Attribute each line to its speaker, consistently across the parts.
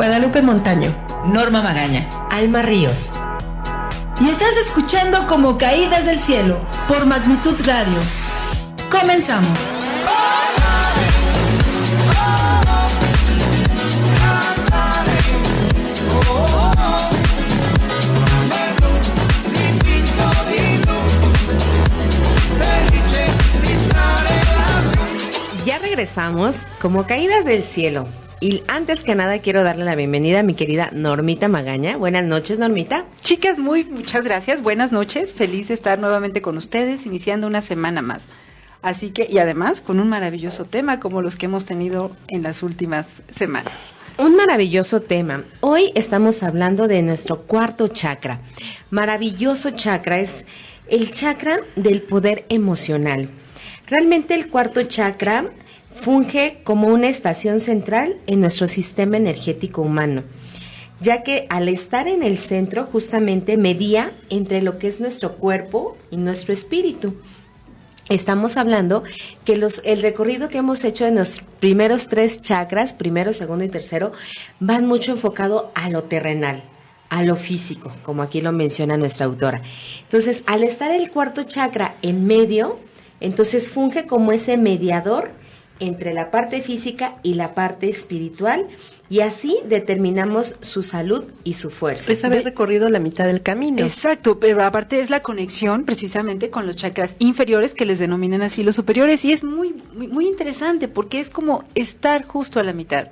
Speaker 1: Guadalupe Montaño,
Speaker 2: Norma Magaña,
Speaker 3: Alma Ríos.
Speaker 1: Y estás escuchando Como Caídas del Cielo por Magnitud Radio. Comenzamos.
Speaker 3: Ya regresamos, Como Caídas del Cielo. Y antes que nada quiero darle la bienvenida a mi querida Normita Magaña. Buenas noches, Normita.
Speaker 4: Chicas, muchas gracias. Buenas noches. Feliz de estar nuevamente con ustedes, iniciando una semana más. Así que, y además, con un maravilloso tema como los que hemos tenido en las últimas semanas.
Speaker 3: Un maravilloso tema. Hoy estamos hablando de nuestro cuarto chakra. Maravilloso chakra, es el chakra del poder emocional. Realmente el cuarto chakra funge como una estación central en nuestro sistema energético humano, ya que al estar en el centro justamente media entre lo que es nuestro cuerpo y nuestro espíritu. Estamos hablando que el recorrido que hemos hecho en los primeros 3 chakras, primero, segundo y tercero, van mucho enfocado a lo terrenal, a lo físico, como aquí lo menciona nuestra autora. Entonces, al estar el cuarto chakra en medio, entonces funge como ese mediador entre la parte física y la parte espiritual, y así determinamos su salud y su fuerza.
Speaker 1: Es haber recorrido la mitad del camino.
Speaker 4: Exacto, pero aparte es la conexión precisamente con los chakras inferiores, que les denominan así los superiores, y es muy interesante porque es como estar justo a la mitad,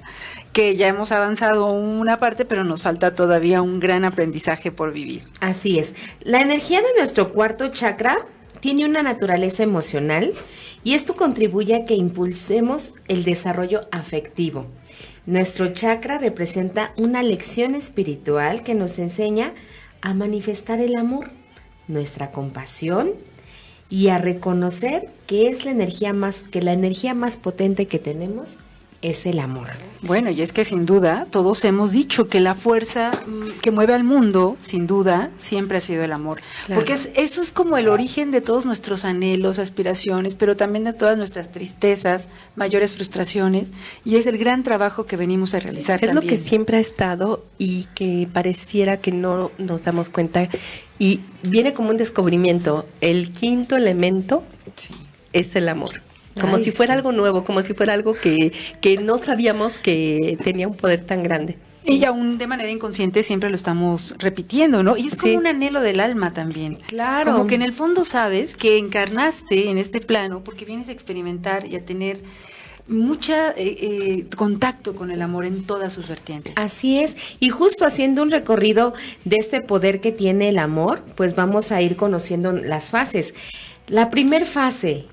Speaker 4: que ya hemos avanzado una parte, pero nos falta todavía un gran aprendizaje por vivir.
Speaker 3: Así es. La energía de nuestro cuarto chakra tiene una naturaleza emocional y esto contribuye a que impulsemos el desarrollo afectivo. Nuestro chakra representa una lección espiritual que nos enseña a manifestar el amor, nuestra compasión y a reconocer que la energía más potente que tenemos es el amor.
Speaker 4: Bueno, y es que sin duda todos hemos dicho que la fuerza que mueve al mundo, sin duda, siempre ha sido el amor.
Speaker 3: Claro.
Speaker 4: Porque eso es como el origen de todos nuestros anhelos, aspiraciones, pero también de todas nuestras tristezas, mayores frustraciones, y es el gran trabajo que venimos a realizar
Speaker 1: Es
Speaker 4: también.
Speaker 1: lo que siempre ha estado y que pareciera que no nos damos cuenta, y viene como un descubrimiento. El quinto elemento es el amor. Como si fuera algo nuevo, como si fuera algo que no sabíamos que tenía un poder tan grande.
Speaker 4: Y aún de manera inconsciente siempre lo estamos repitiendo, ¿no? Y es como un anhelo del alma también.
Speaker 3: Claro.
Speaker 4: Como que en el fondo sabes que encarnaste en este plano porque vienes a experimentar y a tener mucha contacto con el amor en todas sus vertientes.
Speaker 3: Así es, y justo haciendo un recorrido de este poder que tiene el amor, pues vamos a ir conociendo las fases. La primer fase,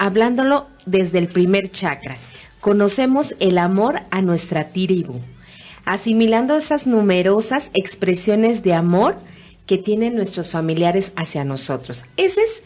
Speaker 3: hablándolo desde el primer chakra, conocemos el amor a nuestra tribu, asimilando esas numerosas expresiones de amor que tienen nuestros familiares hacia nosotros. Ese es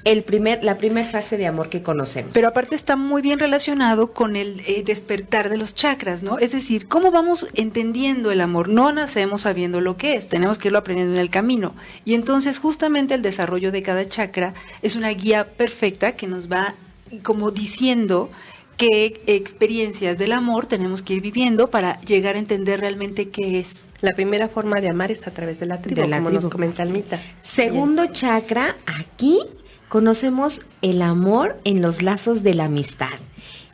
Speaker 3: la primera fase de amor que conocemos.
Speaker 4: Pero aparte está muy bien relacionado con el despertar de los chakras, ¿no? Es decir, ¿cómo vamos entendiendo el amor? No nacemos sabiendo lo que es, tenemos que irlo aprendiendo en el camino. Y entonces justamente el desarrollo de cada chakra es una guía perfecta que nos va como diciendo qué experiencias del amor tenemos que ir viviendo para llegar a entender realmente qué es.
Speaker 1: La primera forma de amar es a través de la tribu, como nos comenta Almita.
Speaker 3: Segundo chakra, aquí conocemos el amor en los lazos de la amistad.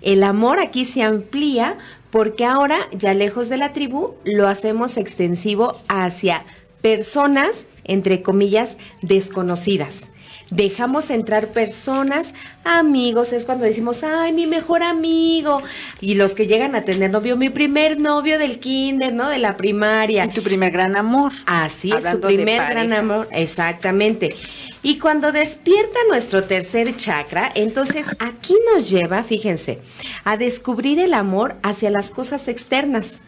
Speaker 3: El amor aquí se amplía porque ahora, ya lejos de la tribu, lo hacemos extensivo hacia personas, entre comillas, desconocidas. Dejamos entrar personas, amigos, es cuando decimos, ay, mi mejor amigo, y los que llegan a tener novio, mi primer novio del kinder, ¿no? De la primaria.
Speaker 4: Y tu primer gran amor.
Speaker 3: Así es,
Speaker 4: Hablando
Speaker 3: tu
Speaker 4: de
Speaker 3: primer
Speaker 4: pareja.
Speaker 3: gran amor, exactamente. Y cuando despierta nuestro tercer chakra, entonces aquí nos lleva, fíjense, a descubrir el amor hacia las cosas externas.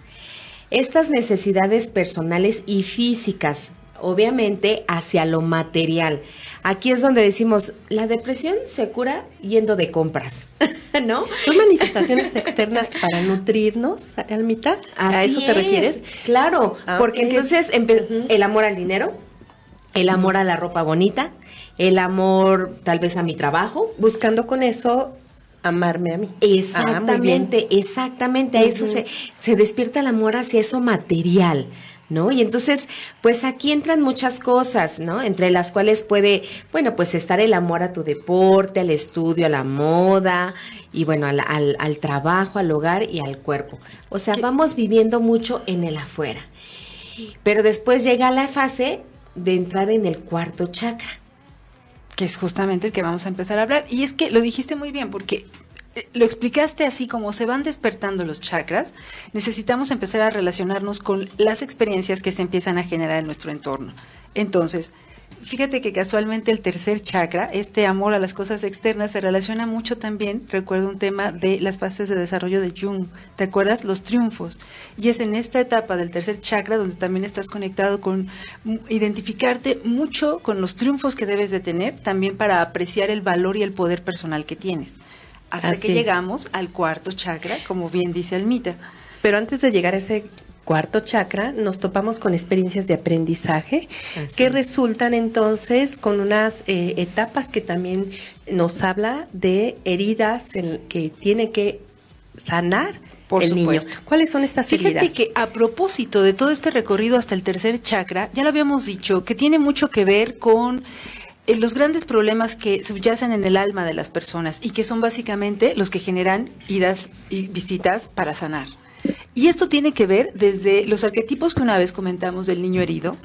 Speaker 3: Estas necesidades personales y físicas, obviamente hacia lo material. Aquí es donde decimos, la depresión se cura yendo de compras, ¿no?
Speaker 1: ¿Son manifestaciones externas para nutrirnos, Almita? ¿A
Speaker 3: Así
Speaker 1: eso te
Speaker 3: es,
Speaker 1: refieres?
Speaker 3: Claro, porque
Speaker 1: ok.
Speaker 3: entonces el amor al dinero, el amor a la ropa bonita, el amor tal vez a mi trabajo.
Speaker 1: Buscando con eso amarme a mí.
Speaker 3: Exactamente, exactamente. A eso se despierta el amor hacia eso material, ¿no? Y entonces, pues aquí entran muchas cosas, ¿no? Entre las cuales puede, bueno, pues estar el amor a tu deporte, al estudio, a la moda, y bueno, al trabajo, al hogar y al cuerpo. O sea, vamos viviendo mucho en el afuera. Pero después llega la fase de entrar en el cuarto chakra,
Speaker 4: que es justamente el que vamos a empezar a hablar. Y es que lo dijiste muy bien, porque lo explicaste así, como se van despertando los chakras, necesitamos empezar a relacionarnos con las experiencias que se empiezan a generar en nuestro entorno. Entonces, fíjate que casualmente el tercer chakra, este amor a las cosas externas, se relaciona mucho también, recuerdo un tema de las fases de desarrollo de Jung, ¿te acuerdas? Los triunfos. Y es en esta etapa del tercer chakra donde también estás conectado con identificarte mucho con los triunfos que debes de tener, también para apreciar el valor y el poder personal que tienes. Hasta
Speaker 1: Así
Speaker 4: que llegamos al cuarto chakra, como bien dice Almita.
Speaker 1: Pero antes de llegar a ese cuarto chakra, nos topamos con experiencias de aprendizaje que resultan entonces con unas etapas que también nos habla de heridas que tiene que sanar
Speaker 4: Por
Speaker 1: el
Speaker 4: supuesto.
Speaker 1: niño. ¿Cuáles son estas heridas?
Speaker 4: Fíjate que a propósito de todo este recorrido hasta el tercer chakra, ya lo habíamos dicho, que tiene mucho que ver con los grandes problemas que subyacen en el alma de las personas y que son básicamente los que generan idas y visitas para sanar. Y esto tiene que ver desde los arquetipos que una vez comentamos del niño herido,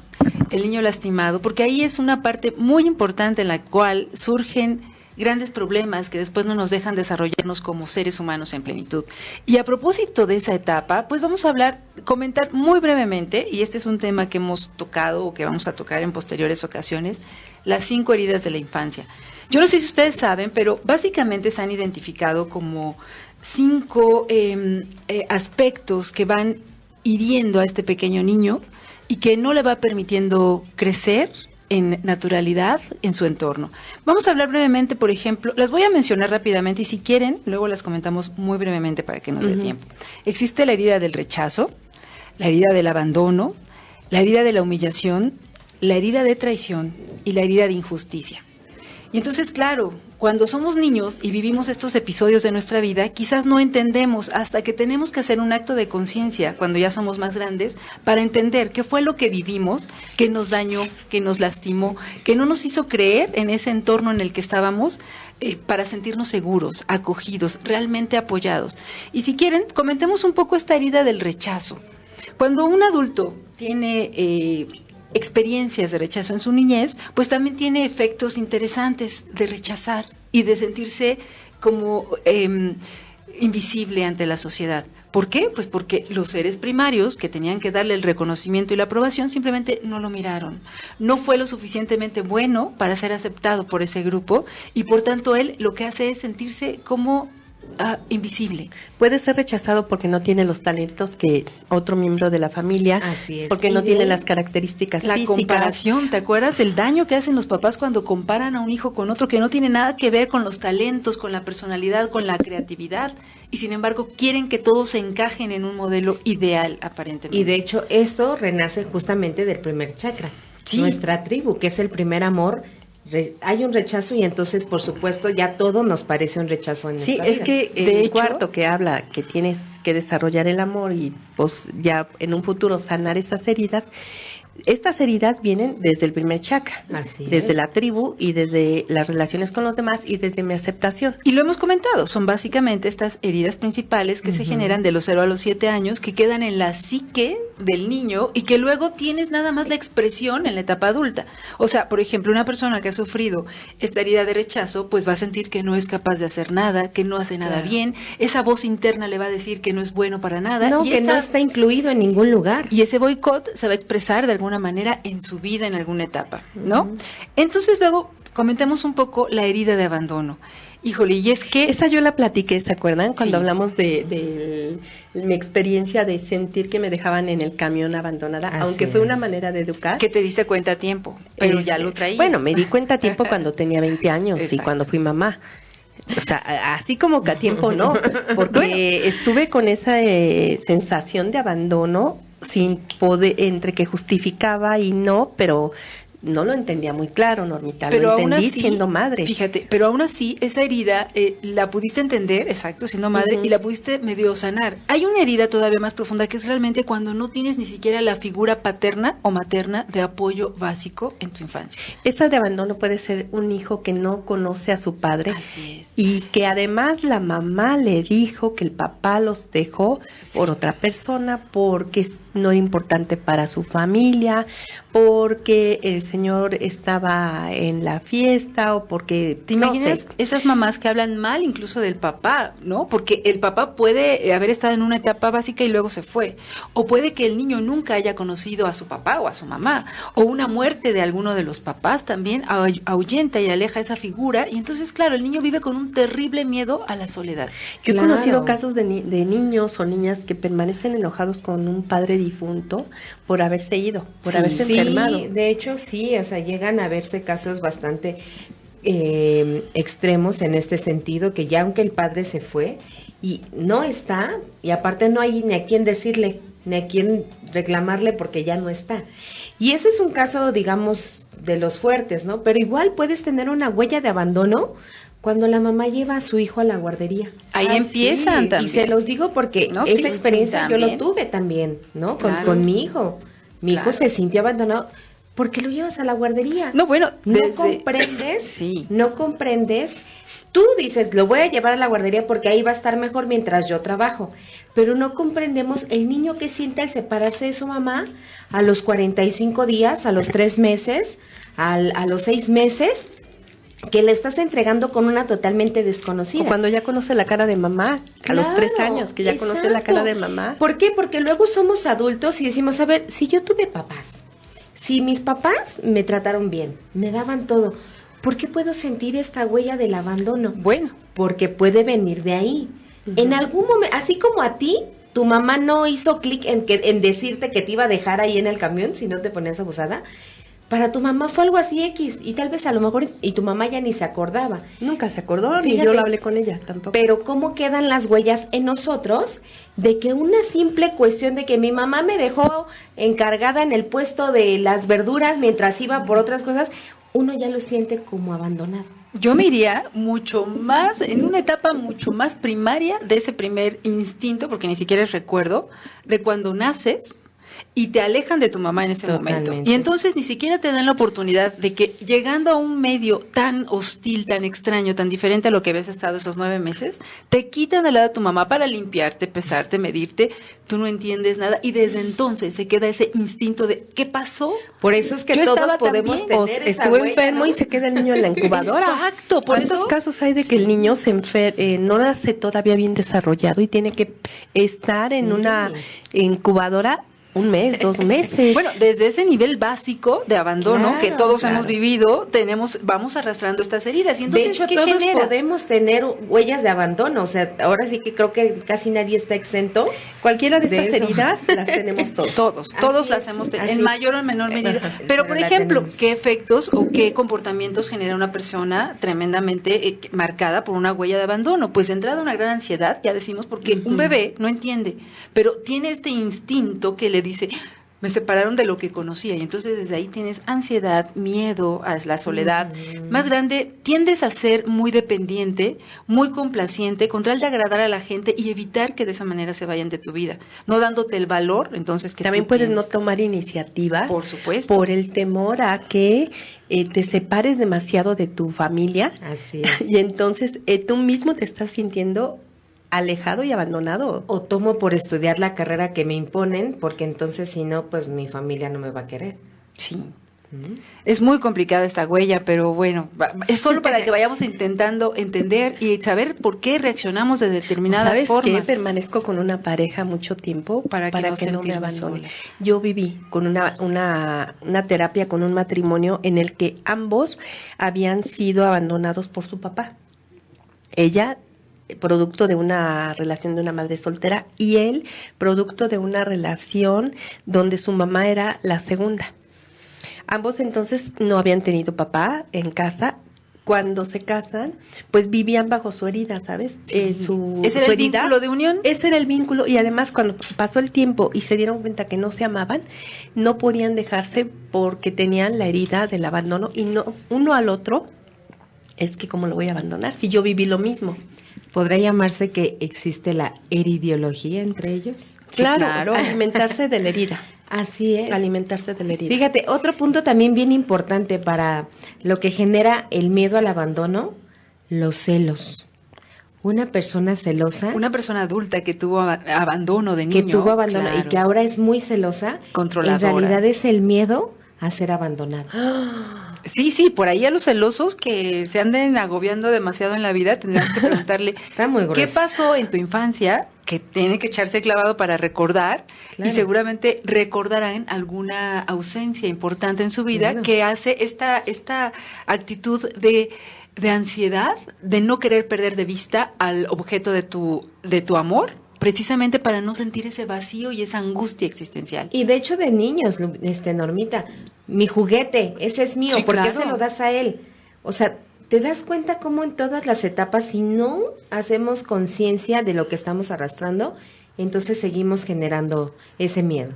Speaker 4: el niño lastimado, porque ahí es una parte muy importante en la cual surgen grandes problemas que después no nos dejan desarrollarnos como seres humanos en plenitud. Y a propósito de esa etapa, pues vamos a comentar muy brevemente, y este es un tema que hemos tocado o que vamos a tocar en posteriores ocasiones, las 5 heridas de la infancia. Yo no sé si ustedes saben, pero básicamente se han identificado como 5 aspectos que van hiriendo a este pequeño niño y que no le va permitiendo crecer en naturalidad en su entorno. Vamos a hablar brevemente, por ejemplo, las voy a mencionar rápidamente y si quieren, luego las comentamos muy brevemente para que nos dé tiempo. Existe la herida del rechazo, la herida del abandono, la herida de la humillación, la herida de traición y la herida de injusticia. Y entonces, claro, cuando somos niños y vivimos estos episodios de nuestra vida, quizás no entendemos hasta que tenemos que hacer un acto de conciencia cuando ya somos más grandes para entender qué fue lo que vivimos, que nos dañó, que nos lastimó, que no nos hizo creer en ese entorno en el que estábamos para sentirnos seguros, acogidos, realmente apoyados. Y si quieren, comentemos un poco esta herida del rechazo. Cuando un adulto tiene experiencias de rechazo en su niñez, pues también tiene efectos interesantes de rechazar y de sentirse como invisible ante la sociedad. ¿Por qué? Pues porque los seres primarios que tenían que darle el reconocimiento y la aprobación simplemente no lo miraron. No fue lo suficientemente bueno para ser aceptado por ese grupo y por tanto él lo que hace es sentirse como invisible.
Speaker 1: Puede ser rechazado porque no tiene los talentos que otro miembro de la familia,
Speaker 3: así es,
Speaker 1: porque no tiene las características
Speaker 4: la
Speaker 1: físicas.
Speaker 4: Comparación, ¿te acuerdas del daño que hacen los papás cuando comparan a un hijo con otro que no tiene nada que ver con los talentos, con la personalidad, con la creatividad? Y sin embargo quieren que todos se encajen en un modelo ideal aparentemente.
Speaker 3: Y de hecho esto renace justamente del primer chakra, nuestra tribu, que es el primer amor. Hay un rechazo y entonces, por supuesto, ya todo nos parece un rechazo en nuestra vida.
Speaker 1: Sí, es que el cuarto que habla que tienes que desarrollar el amor y pues ya en un futuro sanar esas heridas, estas heridas vienen desde el primer chakra, desde la tribu y desde las relaciones con los demás y desde mi aceptación.
Speaker 4: Y lo hemos comentado, son básicamente estas heridas principales que se generan de los 0 a los 7 años, que quedan en la psique del niño y que luego tienes nada más la expresión en la etapa adulta. O sea, por ejemplo, una persona que ha sufrido esta herida de rechazo, pues va a sentir que no es capaz de hacer nada, que no hace nada bien, esa voz interna le va a decir que no es bueno para nada.
Speaker 3: No, y que no está incluido en ningún lugar.
Speaker 4: Y ese boicot se va a expresar de alguna manera en su vida en alguna etapa, ¿no? Entonces luego comentemos un poco la herida de abandono. Híjole, y es que...
Speaker 1: Esa yo la platiqué, ¿se acuerdan? Cuando hablamos de mi experiencia de sentir que me dejaban en el camión abandonada, aunque fue una manera de educar.
Speaker 4: Que te diste cuenta a tiempo, pero ya lo traía.
Speaker 1: Bueno, me di cuenta a tiempo cuando tenía 20 años y cuando fui mamá. O sea, así como que a tiempo no, porque estuve con esa sensación de abandono sin poder, entre que justificaba y no, pero no lo entendía muy claro, Normita,
Speaker 4: pero
Speaker 1: lo entendí
Speaker 4: así,
Speaker 1: siendo madre.
Speaker 4: Fíjate, pero aún así, esa herida la pudiste entender, exacto, siendo madre, y la pudiste medio sanar. Hay una herida todavía más profunda que es realmente cuando no tienes ni siquiera la figura paterna o materna de apoyo básico en tu infancia.
Speaker 1: Esa de abandono puede ser un hijo que no conoce a su padre.
Speaker 4: Así es.
Speaker 1: Y que además la mamá le dijo que el papá los dejó por otra persona porque no era importante para su familia, porque el señor estaba en la fiesta o porque...
Speaker 4: ¿Te imaginas esas mamás que hablan mal incluso del papá, ¿no? Porque el papá puede haber estado en una etapa básica y luego se fue. O puede que el niño nunca haya conocido a su papá o a su mamá. O una muerte de alguno de los papás también ahuyenta y aleja esa figura. Y entonces, claro, el niño vive con un terrible miedo a la soledad.
Speaker 1: Yo he conocido casos de niños o niñas que permanecen enojados con un padre difunto por haberse ido, por haberse enfermado.
Speaker 3: Sí, de hecho sí, o sea, llegan a verse casos bastante extremos en este sentido, que ya aunque el padre se fue y no está, y aparte no hay ni a quién decirle, ni a quién reclamarle porque ya no está. Y ese es un caso, digamos, de los fuertes, ¿no? Pero igual puedes tener una huella de abandono cuando la mamá lleva a su hijo a la guardería.
Speaker 4: Ahí empiezan también.
Speaker 3: Y se los digo porque esa experiencia yo lo tuve también, ¿no? Con mi hijo. Mi hijo se sintió abandonado. ¿Por qué lo llevas a la guardería?
Speaker 4: No, bueno,
Speaker 3: no comprendes, no comprendes. Tú dices, lo voy a llevar a la guardería porque ahí va a estar mejor mientras yo trabajo. Pero no comprendemos el niño que siente al separarse de su mamá a los 45 días, a los 3 meses, a los 6 meses, que le estás entregando con una totalmente desconocida.
Speaker 1: O cuando ya conoce la cara de mamá,
Speaker 3: claro,
Speaker 1: a los 3 años, que ya conoce la cara de mamá.
Speaker 3: ¿Por qué? Porque luego somos adultos y decimos, a ver, si yo tuve papás, si mis papás me trataron bien, me daban todo, ¿por qué puedo sentir esta huella del abandono?
Speaker 4: Bueno,
Speaker 3: porque puede venir de ahí. En algún momento, así como a ti, tu mamá no hizo clic en decirte que te iba a dejar ahí en el camión si no te ponías abusada. Para tu mamá fue algo así X, y tal vez a lo mejor, y tu mamá ya ni se acordaba.
Speaker 1: Nunca se acordó,
Speaker 3: Fíjate,
Speaker 1: ni yo lo hablé con ella tampoco.
Speaker 3: Pero ¿cómo quedan las huellas en nosotros de que una simple cuestión de que mi mamá me dejó encargada en el puesto de las verduras mientras iba por otras cosas, uno ya lo siente como abandonado?
Speaker 4: Yo me iría mucho más, en una etapa mucho más primaria de ese primer instinto, porque ni siquiera es recuerdo, de cuando naces y te alejan de tu mamá en ese momento. Y entonces ni siquiera te dan la oportunidad de que llegando a un medio tan hostil, tan extraño, tan diferente a lo que habías estado esos 9 meses, te quitan al lado de tu mamá para limpiarte, pesarte, medirte, tú no entiendes nada y desde entonces se queda ese instinto de ¿qué pasó?
Speaker 3: Por eso es que
Speaker 4: yo
Speaker 3: todos podemos tener esa
Speaker 1: estuvo
Speaker 3: huella,
Speaker 1: enfermo, ¿no? Y se queda el niño en la incubadora.
Speaker 4: Exacto, por
Speaker 1: ¿cuántos
Speaker 4: eso
Speaker 1: casos hay de que el niño no nace todavía bien desarrollado y tiene que estar en una incubadora 1 mes, 2 meses?
Speaker 4: Bueno, desde ese nivel básico de abandono que todos hemos vivido, vamos arrastrando estas heridas. Y entonces,
Speaker 3: de hecho,
Speaker 4: ¿qué
Speaker 3: todos
Speaker 4: genera?
Speaker 3: podemos tener huellas de abandono. O sea, ahora sí que creo que casi nadie está exento.
Speaker 1: Cualquiera de estas heridas las tenemos todos.
Speaker 4: Todos las hemos tenido, en mayor o en menor medida. Pero, por ejemplo, ¿qué efectos o qué comportamientos genera una persona tremendamente marcada por una huella de abandono? Pues de entrada una gran ansiedad, ya decimos, porque un bebé no entiende, pero tiene este instinto que le dice, me separaron de lo que conocía, y entonces desde ahí tienes ansiedad, miedo a la soledad. Más grande, tiendes a ser muy dependiente, muy complaciente, con tal de agradar a la gente y evitar que de esa manera se vayan de tu vida, no dándote el valor, entonces que
Speaker 1: también puedes no tomar iniciativa.
Speaker 4: Por supuesto.
Speaker 1: Por el temor a que te separes demasiado de tu familia.
Speaker 3: Así es.
Speaker 1: Y entonces tú mismo te estás sintiendo alejado y abandonado.
Speaker 3: O tomo por estudiar la carrera que me imponen, porque entonces si no, pues mi familia no me va a querer.
Speaker 4: Sí. Es muy complicada esta huella, pero bueno, es solo para que vayamos intentando entender y saber por qué reaccionamos de determinadas
Speaker 1: ¿Sabes
Speaker 4: formas.
Speaker 1: qué? Permanezco con una pareja mucho tiempo para que no me abandone.
Speaker 4: Sola.
Speaker 1: Yo viví con una terapia con un matrimonio en el que ambos habían sido abandonados por su papá. Ella producto de una relación de una madre soltera y él producto de una relación donde su mamá era la segunda. Ambos entonces no habían tenido papá en casa, cuando se casan, pues vivían bajo su herida, ¿sabes?
Speaker 4: ¿Ese era el vínculo de unión?
Speaker 1: Ese era el vínculo, y además cuando pasó el tiempo y se dieron cuenta que no se amaban, no podían dejarse porque tenían la herida del abandono, y no uno al otro, es que ¿cómo lo voy a abandonar si yo viví lo mismo?
Speaker 3: ¿Podrá llamarse que existe la heridiología entre ellos?
Speaker 1: Claro, sí, claro. Alimentarse de la herida.
Speaker 3: Así es.
Speaker 1: Alimentarse de la herida.
Speaker 3: Fíjate, otro punto también bien importante para lo que genera el miedo al abandono, los celos. Una persona celosa.
Speaker 4: Una persona adulta que tuvo abandono de niño.
Speaker 3: Que tuvo abandono,
Speaker 4: claro.
Speaker 3: Y que ahora es muy celosa.
Speaker 4: Controladora.
Speaker 3: En realidad es el miedo a ser abandonado.
Speaker 4: Sí, por ahí a los celosos que se anden agobiando demasiado en la vida, tendrán que preguntarle,
Speaker 3: está muy grueso.
Speaker 4: ¿Qué pasó en tu infancia? Que tiene que echarse clavado para recordar, claro. Y seguramente recordarán alguna ausencia importante en su vida, claro, que hace esta actitud de ansiedad, de no querer perder de vista al objeto de tu amor, precisamente para no sentir ese vacío y esa angustia existencial.
Speaker 3: Y de hecho de niños, Normita, mi juguete, ese es mío, sí, ¿por qué se lo das a él? O sea, ¿te das cuenta cómo en todas las etapas, si no hacemos conciencia de lo que estamos arrastrando, entonces seguimos generando ese miedo?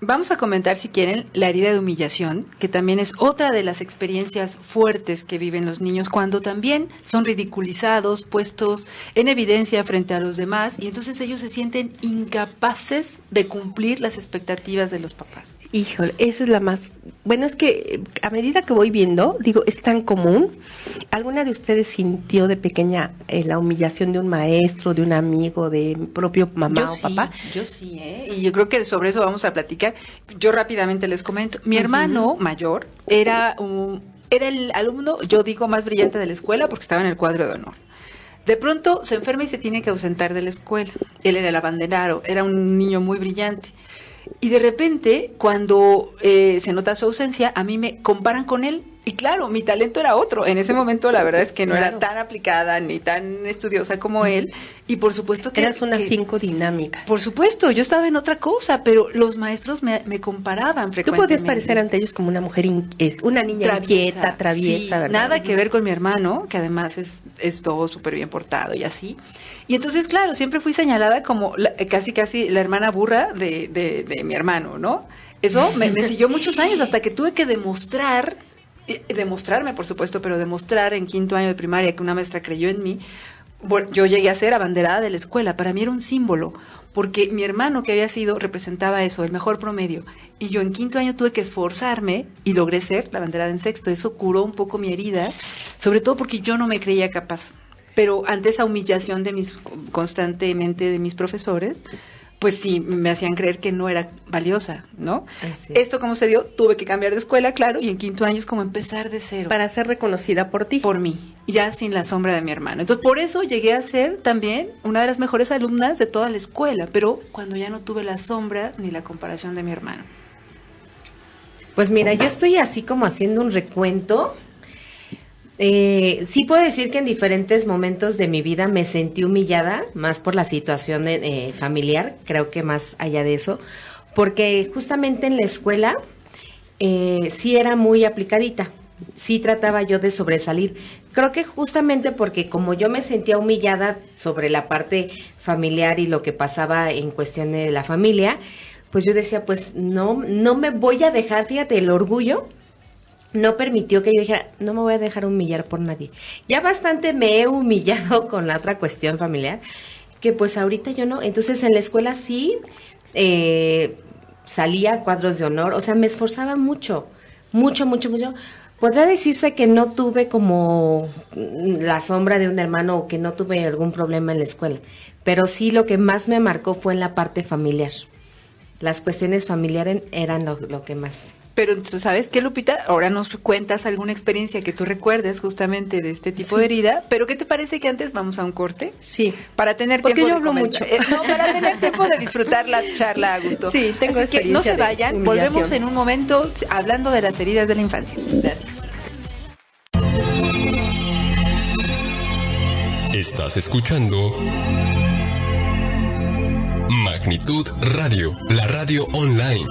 Speaker 4: Vamos a comentar, si quieren, la herida de humillación, que también es otra de las experiencias fuertes que viven los niños cuando también son ridiculizados, puestos en evidencia frente a los demás, y entonces ellos se sienten incapaces de cumplir las expectativas de los papás.
Speaker 1: Híjole, esa es la más... Bueno, es que a medida que voy viendo, digo, es tan común. ¿Alguna de ustedes sintió de pequeña la humillación de un maestro, de un amigo, de propio mamá o papá?
Speaker 4: Yo sí, y yo creo que sobre eso vamos a platicar. Yo rápidamente les comento. Mi hermano mayor era el alumno, yo digo, más brillante de la escuela porque estaba en el cuadro de honor. De pronto se enferma y se tiene que ausentar de la escuela. Él era el abanderado, era un niño muy brillante. Y de repente, cuando se nota su ausencia, a mí me comparan con él. Y claro, mi talento era otro. En ese momento la verdad es que no era tan aplicada ni tan estudiosa como él. Y por supuesto que...
Speaker 1: Eras una 5 dinámica.
Speaker 4: Por supuesto, yo estaba en otra cosa, pero los maestros me comparaban frecuentemente.
Speaker 1: Tú podías parecer ante ellos como una mujer, una niña inquieta, traviesa,
Speaker 4: sí,
Speaker 1: ¿verdad?
Speaker 4: Nada que ver con mi hermano, que además es todo súper bien portado y así. Y entonces, claro, siempre fui señalada como casi la hermana burra de mi hermano, ¿no? Eso me siguió muchos años hasta que tuve que demostrarme, por supuesto, pero demostrar en 5º año de primaria que una maestra creyó en mí. Yo llegué a ser abanderada de la escuela. Para mí era un símbolo, porque mi hermano que había sido representaba eso, el mejor promedio. Y yo en 5º año tuve que esforzarme y logré ser la abanderada en 6º. Eso curó un poco mi herida, sobre todo porque yo no me creía capaz. Pero ante esa humillación constantemente de mis profesores, pues sí, me hacían creer que no era valiosa, ¿no? Esto, ¿cómo se dio? Tuve que cambiar de escuela, claro, y en 5º año es como empezar de cero.
Speaker 1: Para ser reconocida por ti.
Speaker 4: Por mí, ya sin la sombra de mi hermano. Entonces, por eso llegué a ser también una de las mejores alumnas de toda la escuela, pero cuando ya no tuve la sombra ni la comparación de mi hermano.
Speaker 3: Pues mira, yo estoy así como haciendo un recuento. Sí puedo decir que en diferentes momentos de mi vida me sentí humillada, más por la situación familiar, creo que más allá de eso, porque justamente en la escuela sí era muy aplicadita, sí trataba yo de sobresalir. Creo que justamente porque como yo me sentía humillada sobre la parte familiar y lo que pasaba en cuestión de la familia, pues yo decía, pues no me voy a dejar, fíjate, el orgullo no permitió que yo dijera, no me voy a dejar humillar por nadie. Ya bastante me he humillado con la otra cuestión familiar, que pues ahorita yo no. Entonces en la escuela sí salía a cuadros de honor, o sea, me esforzaba mucho. Podría decirse que no tuve como la sombra de un hermano o que no tuve algún problema en la escuela, pero sí lo que más me marcó fue en la parte familiar. Las cuestiones familiares eran lo que más...
Speaker 4: Pero tú sabes qué, Lupita, ahora nos cuentas alguna experiencia que tú recuerdes justamente de este tipo de herida, pero ¿qué te parece que antes vamos a un corte?
Speaker 1: Sí.
Speaker 4: Para tener
Speaker 1: porque
Speaker 4: tiempo
Speaker 1: yo hablo mucho.
Speaker 4: No, para tener tiempo de disfrutar la charla a gusto.
Speaker 1: Sí, tengo
Speaker 4: Así que no se vayan, volvemos en un momento hablando de las heridas de la infancia. Gracias.
Speaker 2: Estás escuchando Magnitud Radio, la radio online.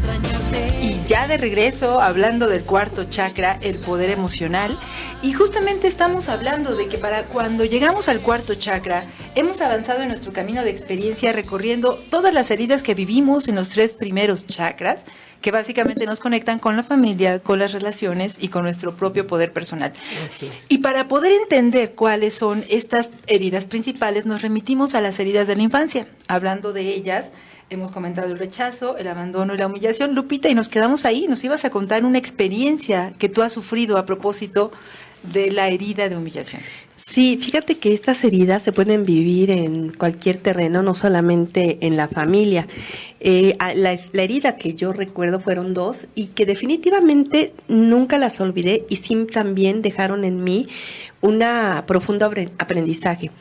Speaker 5: Extrañarte
Speaker 4: ya de regreso hablando del cuarto chakra, el poder emocional, y justamente estamos hablando de que para cuando llegamos al cuarto chakra, hemos avanzado en nuestro camino de experiencia recorriendo todas las heridas que vivimos en los 3 primeros chakras, que básicamente nos conectan con la familia, con las relaciones y con nuestro propio poder personal.
Speaker 3: Así es.
Speaker 4: Y para poder entender cuáles son estas heridas principales, nos remitimos a las heridas de la infancia. Hablando de ellas, hemos comentado el rechazo, el abandono y la humillación. Lupita, y nos quedamos ahí, nos ibas a contar una experiencia que tú has sufrido a propósito de la herida de humillación.
Speaker 1: Sí, fíjate que estas heridas se pueden vivir en cualquier terreno, no solamente en la familia. La herida que yo recuerdo fueron 2 y que definitivamente nunca las olvidé y sí también dejaron en mí una profundo aprendizaje.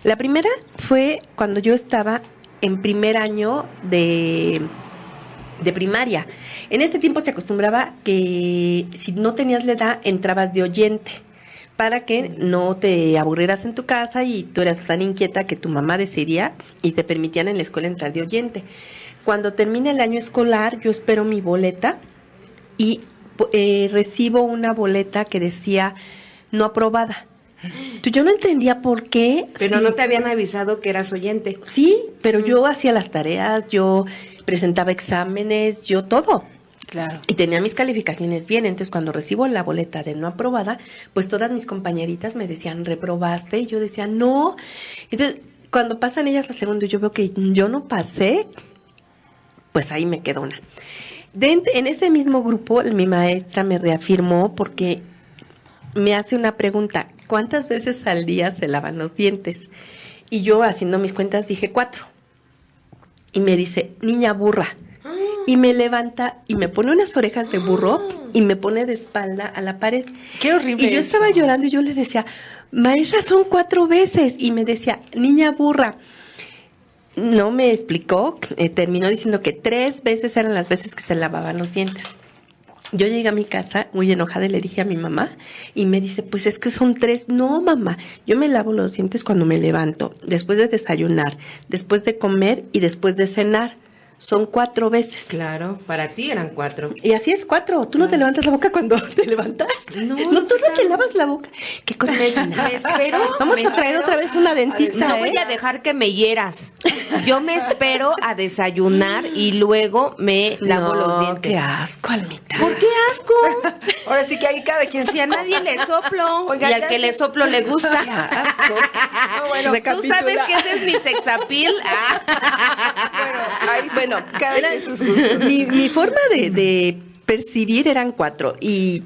Speaker 1: La primera fue cuando yo estaba en primer año de primaria. En ese tiempo se acostumbraba que si no tenías la edad entrabas de oyente, para que no te aburrieras en tu casa y tú eras tan inquieta que tu mamá decidía y te permitían en la escuela entrar de oyente. Cuando termina el año escolar, yo espero mi boleta y recibo una boleta que decía no aprobada. Entonces, yo no entendía por qué.
Speaker 3: Pero
Speaker 1: sí,
Speaker 3: no te habían avisado que eras oyente.
Speaker 1: Sí, pero yo hacía las tareas, yo presentaba exámenes, yo todo.
Speaker 4: Claro.
Speaker 1: Y tenía mis calificaciones bien, entonces cuando recibo la boleta de no aprobada, pues todas mis compañeritas me decían, ¿reprobaste? Y yo decía, no. Entonces, cuando pasan ellas a segundo y yo veo que yo no pasé, pues ahí me quedó una. En ese mismo grupo, mi maestra me reafirmó porque me hace una pregunta, ¿cuántas veces al día se lavan los dientes? Y yo, haciendo mis cuentas, dije 4. Y me dice, niña burra. Y me levanta y me pone unas orejas de burro y me pone de espalda a la pared.
Speaker 4: Qué horrible.
Speaker 1: Y yo estaba llorando y yo le decía, maestra, son 4 veces. Y me decía, niña burra. No me explicó, terminó diciendo que 3 veces eran las veces que se lavaban los dientes. Yo llegué a mi casa muy enojada y le dije a mi mamá y me dice, pues es que son 3. No, mamá, yo me lavo los dientes cuando me levanto, después de desayunar, después de comer y después de cenar. Son 4 veces.
Speaker 3: Claro, para ti eran 4.
Speaker 1: Y así es 4. ¿Tú no te levantas la boca cuando te levantas?
Speaker 3: No,
Speaker 1: tú no te lavas la boca. ¿Qué cosa es?
Speaker 3: Me espero.
Speaker 1: Vamos a traer otra vez una dentista.
Speaker 3: No voy a dejar que me hieras. Yo me espero a desayunar y luego me lavo los dientes.
Speaker 1: Qué asco, Almita.
Speaker 3: ¿Por qué asco?
Speaker 4: Ahora sí que hay cada quien
Speaker 3: Si a nadie le soplo.
Speaker 4: Oiga,
Speaker 3: y al que le soplo le gusta.
Speaker 1: Asco.
Speaker 4: No, bueno,
Speaker 3: Tú sabes que ese es mi sexapil.
Speaker 1: Bueno,
Speaker 4: cada quien sus gustos.
Speaker 1: mi forma de percibir eran 4 y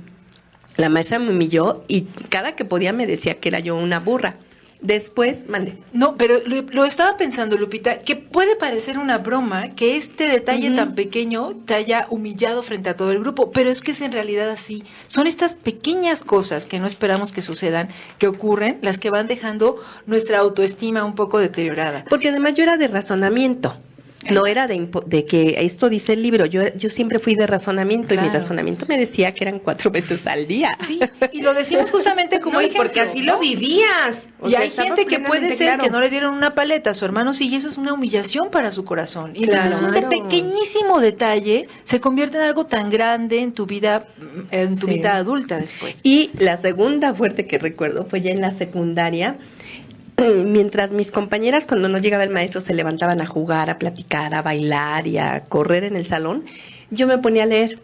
Speaker 1: la maestra me humilló y cada que podía me decía que era yo una burra. Después, mande.
Speaker 4: No, pero lo estaba pensando, Lupita, que puede parecer una broma que este detalle tan pequeño te haya humillado frente a todo el grupo, pero es que es en realidad así. Son estas pequeñas cosas que no esperamos que sucedan, que ocurren, las que van dejando nuestra autoestima un poco deteriorada.
Speaker 1: Porque además yo era de razonamiento. No era de que esto dice el libro, yo siempre fui de razonamiento y mi
Speaker 4: Claro.
Speaker 1: razonamiento me decía que eran 4 veces al día.
Speaker 4: Sí, y lo decimos justamente como
Speaker 3: No, y
Speaker 4: ejemplo,
Speaker 3: porque así
Speaker 4: ¿no?
Speaker 3: lo vivías. O
Speaker 4: Y
Speaker 3: sea,
Speaker 4: hay
Speaker 3: estaba
Speaker 4: gente que puede
Speaker 3: plenamente
Speaker 4: ser
Speaker 3: claro.
Speaker 4: que no le dieron una paleta a su hermano, sí, y eso es una humillación para su corazón. Y entonces un
Speaker 3: Claro.
Speaker 4: pequeñísimo detalle se convierte en algo tan grande en tu vida,
Speaker 1: Sí.
Speaker 4: vida adulta después.
Speaker 1: Y la segunda fuerte que recuerdo fue ya en la secundaria, mientras mis compañeras cuando no llegaba el maestro se levantaban a jugar, a platicar, a bailar y a correr en el salón, yo me ponía a leer.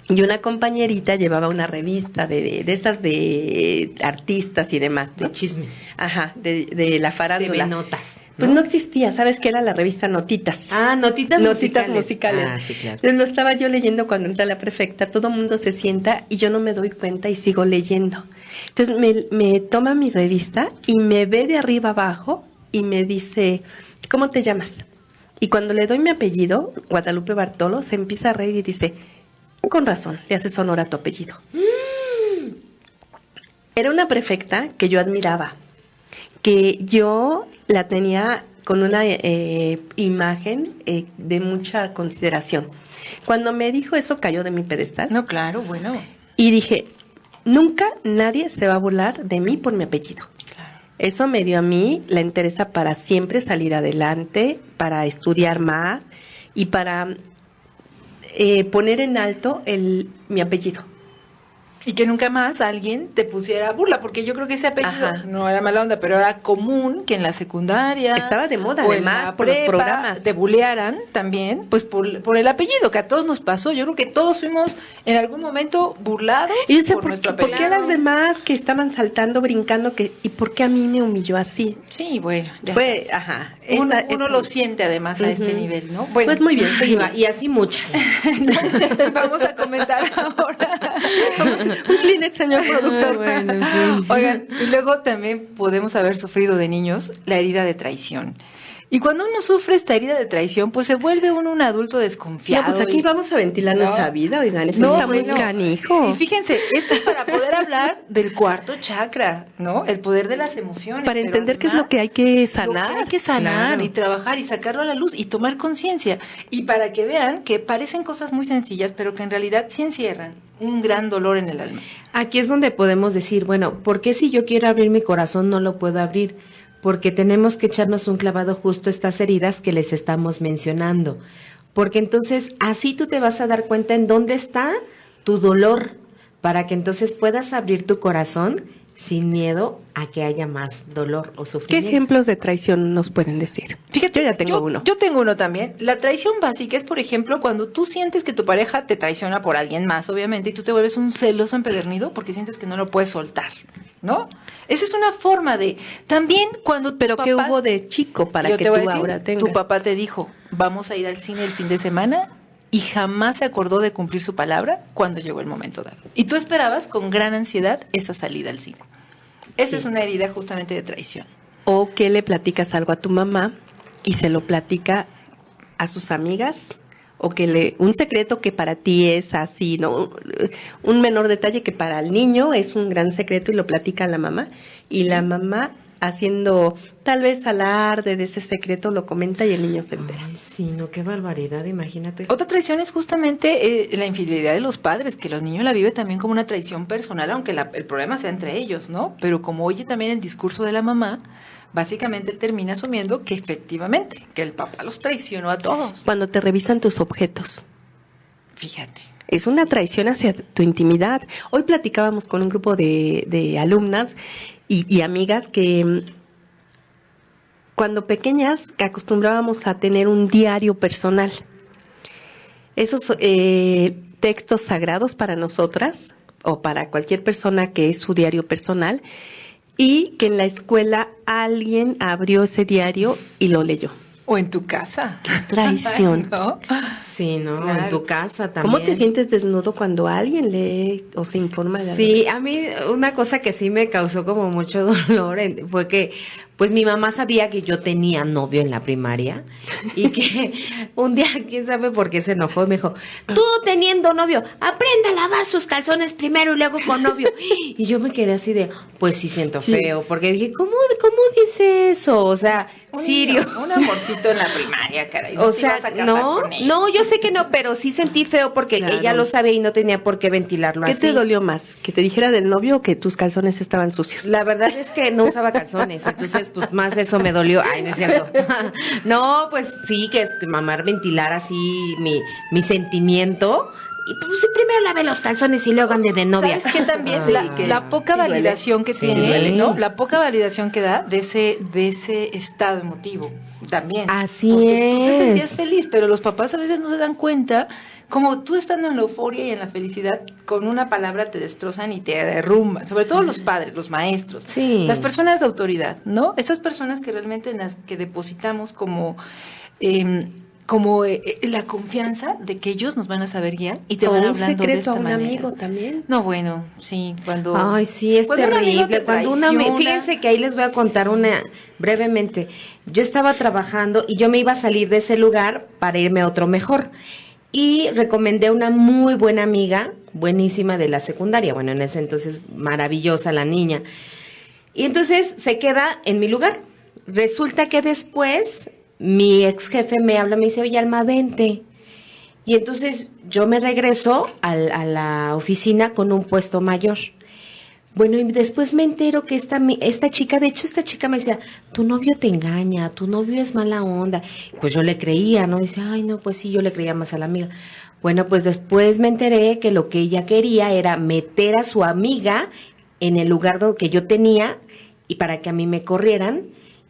Speaker 1: Y una compañerita llevaba una revista de esas de artistas y demás, ¿no?
Speaker 3: De chismes.
Speaker 1: Ajá, de la farándula.
Speaker 3: TV Notas.
Speaker 1: Pues no existía, ¿sabes qué era la revista Notitas?
Speaker 3: Ah, notitas
Speaker 1: musicales.
Speaker 3: Ah, sí, claro.
Speaker 1: Entonces lo estaba yo leyendo cuando entra la prefecta, todo el mundo se sienta y yo no me doy cuenta y sigo leyendo. Entonces me toma mi revista y me ve de arriba abajo y me dice, ¿cómo te llamas? Y cuando le doy mi apellido, Guadalupe Bartolo, se empieza a reír y dice, con razón, le haces honor a tu apellido. Era una prefecta que yo admiraba, que yo la tenía con una imagen de mucha consideración. Cuando me dijo eso, cayó de mi pedestal.
Speaker 4: No, claro, bueno.
Speaker 1: Y dije, nunca nadie se va a burlar de mí por mi apellido. Eso me dio a mí la interesa para siempre salir adelante, para estudiar más y para poner en alto mi apellido.
Speaker 4: Y que nunca más alguien te pusiera burla, porque yo creo que ese apellido no era mala onda, pero era común que en la secundaria
Speaker 1: estaba de moda,
Speaker 4: o
Speaker 1: además,
Speaker 4: en la
Speaker 1: por
Speaker 4: prepa,
Speaker 1: los programas
Speaker 4: te bulearan también, pues por el apellido, que a todos nos pasó. Yo creo que todos fuimos en algún momento burlados
Speaker 1: y yo sé,
Speaker 4: por nuestro apellido.
Speaker 1: ¿Por qué a las demás que estaban saltando, brincando, y por qué a mí me humilló así?
Speaker 4: Sí, bueno, ya
Speaker 1: fue,
Speaker 4: uno lo siente además a este nivel, ¿no?
Speaker 1: Bueno, pues muy bien,
Speaker 3: y así muchas.
Speaker 4: Vamos a comentar ahora.
Speaker 1: Un Kleenex, señor productor.
Speaker 3: Bueno, sí.
Speaker 4: Oigan, y luego también podemos haber sufrido de niños la herida de traición. Y cuando uno sufre esta herida de traición, pues se vuelve uno un adulto desconfiado.
Speaker 1: No, pues aquí vamos a ventilar nuestra vida, oigan, eso está muy canijo.
Speaker 4: Y fíjense, esto es para poder hablar del cuarto chakra, ¿no? El poder de las emociones.
Speaker 1: Para entender qué es lo que hay que sanar.
Speaker 4: Lo que hay que sanar,
Speaker 3: claro,
Speaker 4: y trabajar y sacarlo a la luz y tomar conciencia. Y para que vean que parecen cosas muy sencillas, pero que en realidad sí encierran un gran dolor en el alma.
Speaker 3: Aquí es donde podemos decir, bueno, ¿por qué si yo quiero abrir mi corazón no lo puedo abrir? Porque tenemos que echarnos un clavado justo a estas heridas que les estamos mencionando. Porque entonces así tú te vas a dar cuenta en dónde está tu dolor, para que entonces puedas abrir tu corazón sin miedo a que haya más dolor o
Speaker 1: ¿Qué
Speaker 3: sufrimiento.
Speaker 1: ejemplos de traición nos pueden decir?
Speaker 4: Fíjate,
Speaker 1: yo ya tengo uno.
Speaker 4: Yo tengo uno también. La traición básica es, por ejemplo, cuando tú sientes que tu pareja te traiciona por alguien más, obviamente, y tú te vuelves un celoso empedernido porque sientes que no lo puedes soltar, ¿no? Esa es una forma de... También cuando...
Speaker 1: Pero ¿qué hubo de chico para que tú ahora tengas?
Speaker 4: Tu papá te dijo, vamos a ir al cine el fin de semana, y jamás se acordó de cumplir su palabra cuando llegó el momento dado. Y tú esperabas con gran ansiedad esa salida al cine. Esa es una herida justamente de traición.
Speaker 1: O que le platicas algo a tu mamá y se lo platica a sus amigas, o que un secreto que para ti es así, ¿no? Un menor detalle que para el niño es un gran secreto y lo platica a la mamá, y la mamá, haciendo tal vez alarde de ese secreto, lo comenta y el niño se entera.
Speaker 3: Ay, sí, no, qué barbaridad, imagínate.
Speaker 4: Otra traición es justamente la infidelidad de los padres, que los niños la viven también como una traición personal, aunque el problema sea entre ellos, ¿no? Pero como oye también el discurso de la mamá, básicamente él termina asumiendo que efectivamente, que el papá los traicionó a todos.
Speaker 1: Cuando te revisan tus objetos.
Speaker 4: Fíjate.
Speaker 1: Es una traición hacia tu intimidad. Hoy platicábamos con un grupo de alumnas y amigas que cuando pequeñas acostumbrábamos a tener un diario personal. Esos textos sagrados para nosotras o para cualquier persona que es su diario personal, y que en la escuela alguien abrió ese diario y lo leyó.
Speaker 4: O en tu casa.
Speaker 1: ¡Qué traición!
Speaker 4: ¿No?
Speaker 3: Sí, ¿no?
Speaker 4: Claro.
Speaker 3: En tu casa también.
Speaker 1: ¿Cómo te sientes desnudo cuando alguien lee o se informa de algo?
Speaker 3: Sí, a mí una cosa que sí me causó como mucho dolor fue que, pues mi mamá sabía que yo tenía novio en la primaria y que un día, quién sabe por qué se enojó, y me dijo, tú teniendo novio, aprenda a lavar sus calzones primero y luego con novio. Y yo me quedé así de, pues sí siento feo, porque dije, ¿cómo dice eso? O sea, Sirio.
Speaker 4: Un amorcito en la primaria, caray.
Speaker 3: O sea, no, yo sé que no, pero sí sentí feo porque
Speaker 1: Claro.
Speaker 3: ella lo sabe y no tenía por qué ventilarlo
Speaker 1: ¿Qué
Speaker 3: así.
Speaker 1: te dolió más? ¿Que te dijera del novio o que tus calzones estaban sucios?
Speaker 3: La verdad es que no usaba calzones, entonces pues más eso me dolió. Ay, no es cierto. No, pues sí, que es que mamá ventilar así mi sentimiento. Y pues sí, primero lave los calzones y luego ande de novia.
Speaker 4: ¿Sabes qué también?
Speaker 3: Ay,
Speaker 4: La poca
Speaker 1: sí duele.
Speaker 4: validación que
Speaker 3: Sí,
Speaker 4: tiene,
Speaker 3: duele.
Speaker 4: ¿no? La poca validación que da de ese estado emotivo también.
Speaker 3: Así
Speaker 4: Porque tú te
Speaker 3: es.
Speaker 4: sentías feliz, pero los papás a veces no se dan cuenta, como tú estando en la euforia y en la felicidad, con una palabra te destrozan y te derrumban. Sobre todo los padres, los maestros,
Speaker 3: Sí.
Speaker 4: las personas de autoridad, ¿no? Esas personas que realmente en las que depositamos como la confianza de que ellos nos van a saber guiar y te
Speaker 1: O
Speaker 4: van
Speaker 1: un
Speaker 4: hablando de
Speaker 1: secreto
Speaker 4: esta
Speaker 1: a un
Speaker 4: manera.
Speaker 1: amigo también.
Speaker 4: No, bueno, sí, cuando...
Speaker 3: Ay, sí, es
Speaker 4: cuando un amigo
Speaker 3: terrible.
Speaker 4: te
Speaker 3: Cuando fíjense que ahí les voy a contar una brevemente. Yo estaba trabajando y yo me iba a salir de ese lugar para irme a otro mejor. Y recomendé a una muy buena amiga, buenísima de la secundaria. Bueno, en ese entonces maravillosa la niña. Y entonces se queda en mi lugar. Resulta que después mi ex jefe me habla, me dice, oye, Alma, vente. Y entonces yo me regreso a la oficina con un puesto mayor. Bueno, y después me entero que esta chica, de hecho esta chica me decía, tu novio te engaña, tu novio es mala onda. Pues yo le creía, ¿no? Dice, ay, no, pues sí, yo le creía más a la amiga. Bueno, pues después me enteré que lo que ella quería era meter a su amiga en el lugar que yo tenía y para que a mí me corrieran.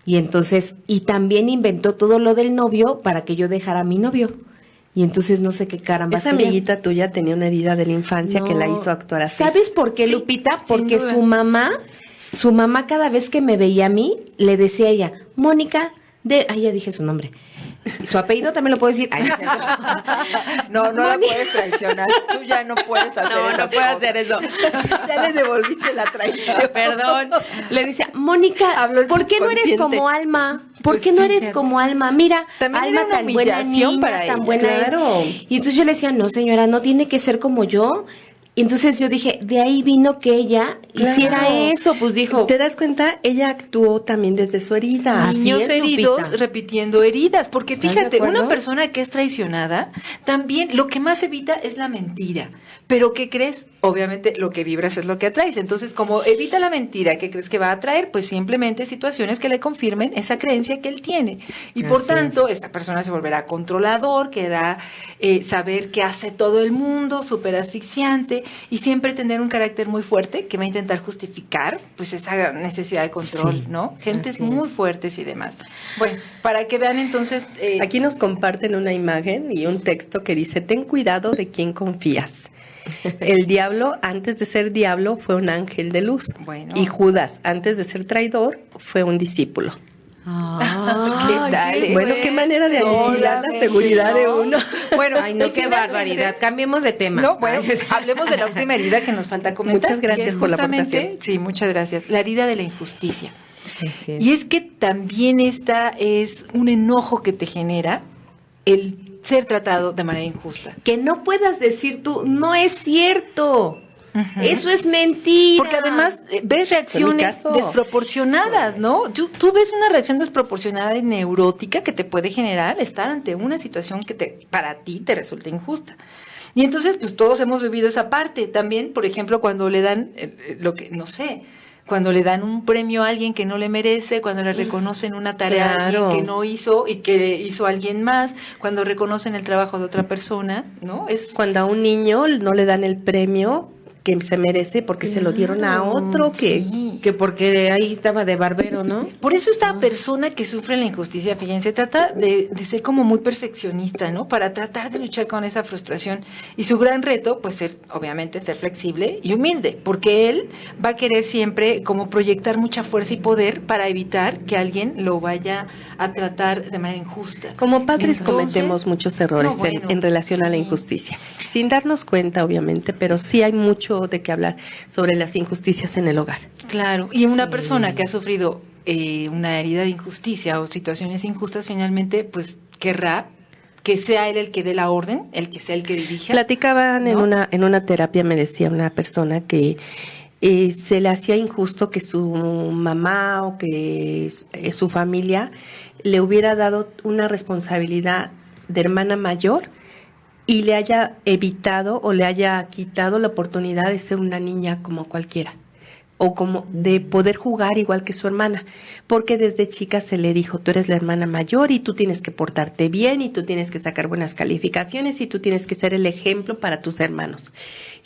Speaker 3: Y entonces, y también inventó todo lo del novio para que yo dejara a mi novio. Y entonces no sé qué caramba.
Speaker 1: Esa amiguita tuya tenía una herida de la infancia que la hizo actuar así.
Speaker 3: ¿Sabes por qué, Lupita? Porque su mamá cada vez que me veía a mí, le decía a ella, Mónica, ya dije su nombre. Su apellido también lo puedo decir. Ay,
Speaker 4: no la puedes traicionar. Tú ya no puedes hacer eso.
Speaker 3: No puedo hacer eso.
Speaker 1: Ya le devolviste la traición.
Speaker 3: Perdón. Le decía, Mónica, ¿por qué no eres como Alma? ¿Por qué no eres como Alma? Mira,
Speaker 4: también
Speaker 3: Alma
Speaker 4: era una
Speaker 3: tan buena niña,
Speaker 4: para
Speaker 3: tan
Speaker 4: ella.
Speaker 3: buena.
Speaker 1: Claro.
Speaker 3: Y entonces yo le decía, no señora, no tiene que ser como yo. Y entonces yo dije, de ahí vino que ella hiciera eso, pues dijo.
Speaker 1: ¿Te das cuenta? Ella actuó también desde su herida.
Speaker 4: Niños heridos
Speaker 3: Lupita.
Speaker 4: repitiendo heridas, porque
Speaker 3: ¿Estás de
Speaker 4: fíjate,
Speaker 3: acuerdo?
Speaker 4: una persona que es traicionada, también lo que más evita es la mentira. Pero ¿qué crees? Obviamente lo que vibras es lo que atraes. Entonces, como evita la mentira, ¿qué crees que va a atraer? Pues simplemente situaciones que le confirmen esa creencia que él tiene. Y por tanto, esta persona se volverá controlador, querrá saber qué hace todo el mundo, súper asfixiante, y siempre tener un carácter muy fuerte que va a intentar justificar pues esa necesidad de control, ¿no? Gentes muy fuertes y demás. Bueno, para que vean entonces...
Speaker 1: Aquí nos comparten una imagen y un texto que dice, ten cuidado de quién confías. El diablo, antes de ser diablo, fue un ángel de luz.
Speaker 4: Bueno.
Speaker 1: Y Judas, antes de ser traidor, fue un discípulo.
Speaker 4: ¿Qué tal?
Speaker 1: Bueno, qué manera de aniquilar la seguridad de uno.
Speaker 4: Bueno,
Speaker 3: Ay, no, qué barbaridad. Cambiemos de tema.
Speaker 4: No, bueno, hablemos de la última herida que nos falta comentar.
Speaker 1: Muchas gracias
Speaker 4: que es
Speaker 1: por la
Speaker 4: justamente,
Speaker 1: aportación.
Speaker 4: Sí, muchas gracias. La herida de la injusticia.
Speaker 3: Así es.
Speaker 4: Y es que también esta es un enojo que te genera el ser tratado de manera injusta.
Speaker 3: Que no puedas decir tú, no es cierto. Eso es mentira.
Speaker 4: Porque además ves reacciones
Speaker 1: caso.
Speaker 4: desproporcionadas, ¿no? Tú ves una reacción desproporcionada y neurótica que te puede generar estar ante una situación que para ti te resulta injusta. Y entonces, pues todos hemos vivido esa parte. También, por ejemplo, cuando le dan cuando le dan un premio a alguien que no le merece, cuando le reconocen una tarea a alguien que no hizo y que hizo alguien más, cuando reconocen el trabajo de otra persona, ¿no? Es
Speaker 1: Cuando a un niño no le dan el premio que se merece porque se lo dieron a otro
Speaker 3: que porque ahí estaba de barbero, ¿no?
Speaker 4: Por eso esta persona que sufre la injusticia, fíjense, trata de ser como muy perfeccionista, ¿no? Para tratar de luchar con esa frustración. Y su gran reto, pues, obviamente, ser flexible y humilde, porque él va a querer siempre como proyectar mucha fuerza y poder para evitar que alguien lo vaya a tratar de manera injusta.
Speaker 1: Como padres
Speaker 4: Entonces,
Speaker 1: cometemos muchos errores en relación a la injusticia, sin darnos cuenta, obviamente, pero sí hay mucho de qué hablar sobre las injusticias en el hogar.
Speaker 4: Claro, y una persona que ha sufrido una herida de injusticia o situaciones injustas, finalmente, pues querrá que sea él el que dé la orden, el que sea el que dirija.
Speaker 1: Platicaban
Speaker 4: ¿no?
Speaker 1: en una terapia, me decía una persona que se le hacía injusto que su mamá o que su familia le hubiera dado una responsabilidad de hermana mayor y le haya evitado o le haya quitado la oportunidad de ser una niña como cualquiera, o como de poder jugar igual que su hermana, porque desde chica se le dijo, tú eres la hermana mayor y tú tienes que portarte bien y tú tienes que sacar buenas calificaciones y tú tienes que ser el ejemplo para tus hermanos.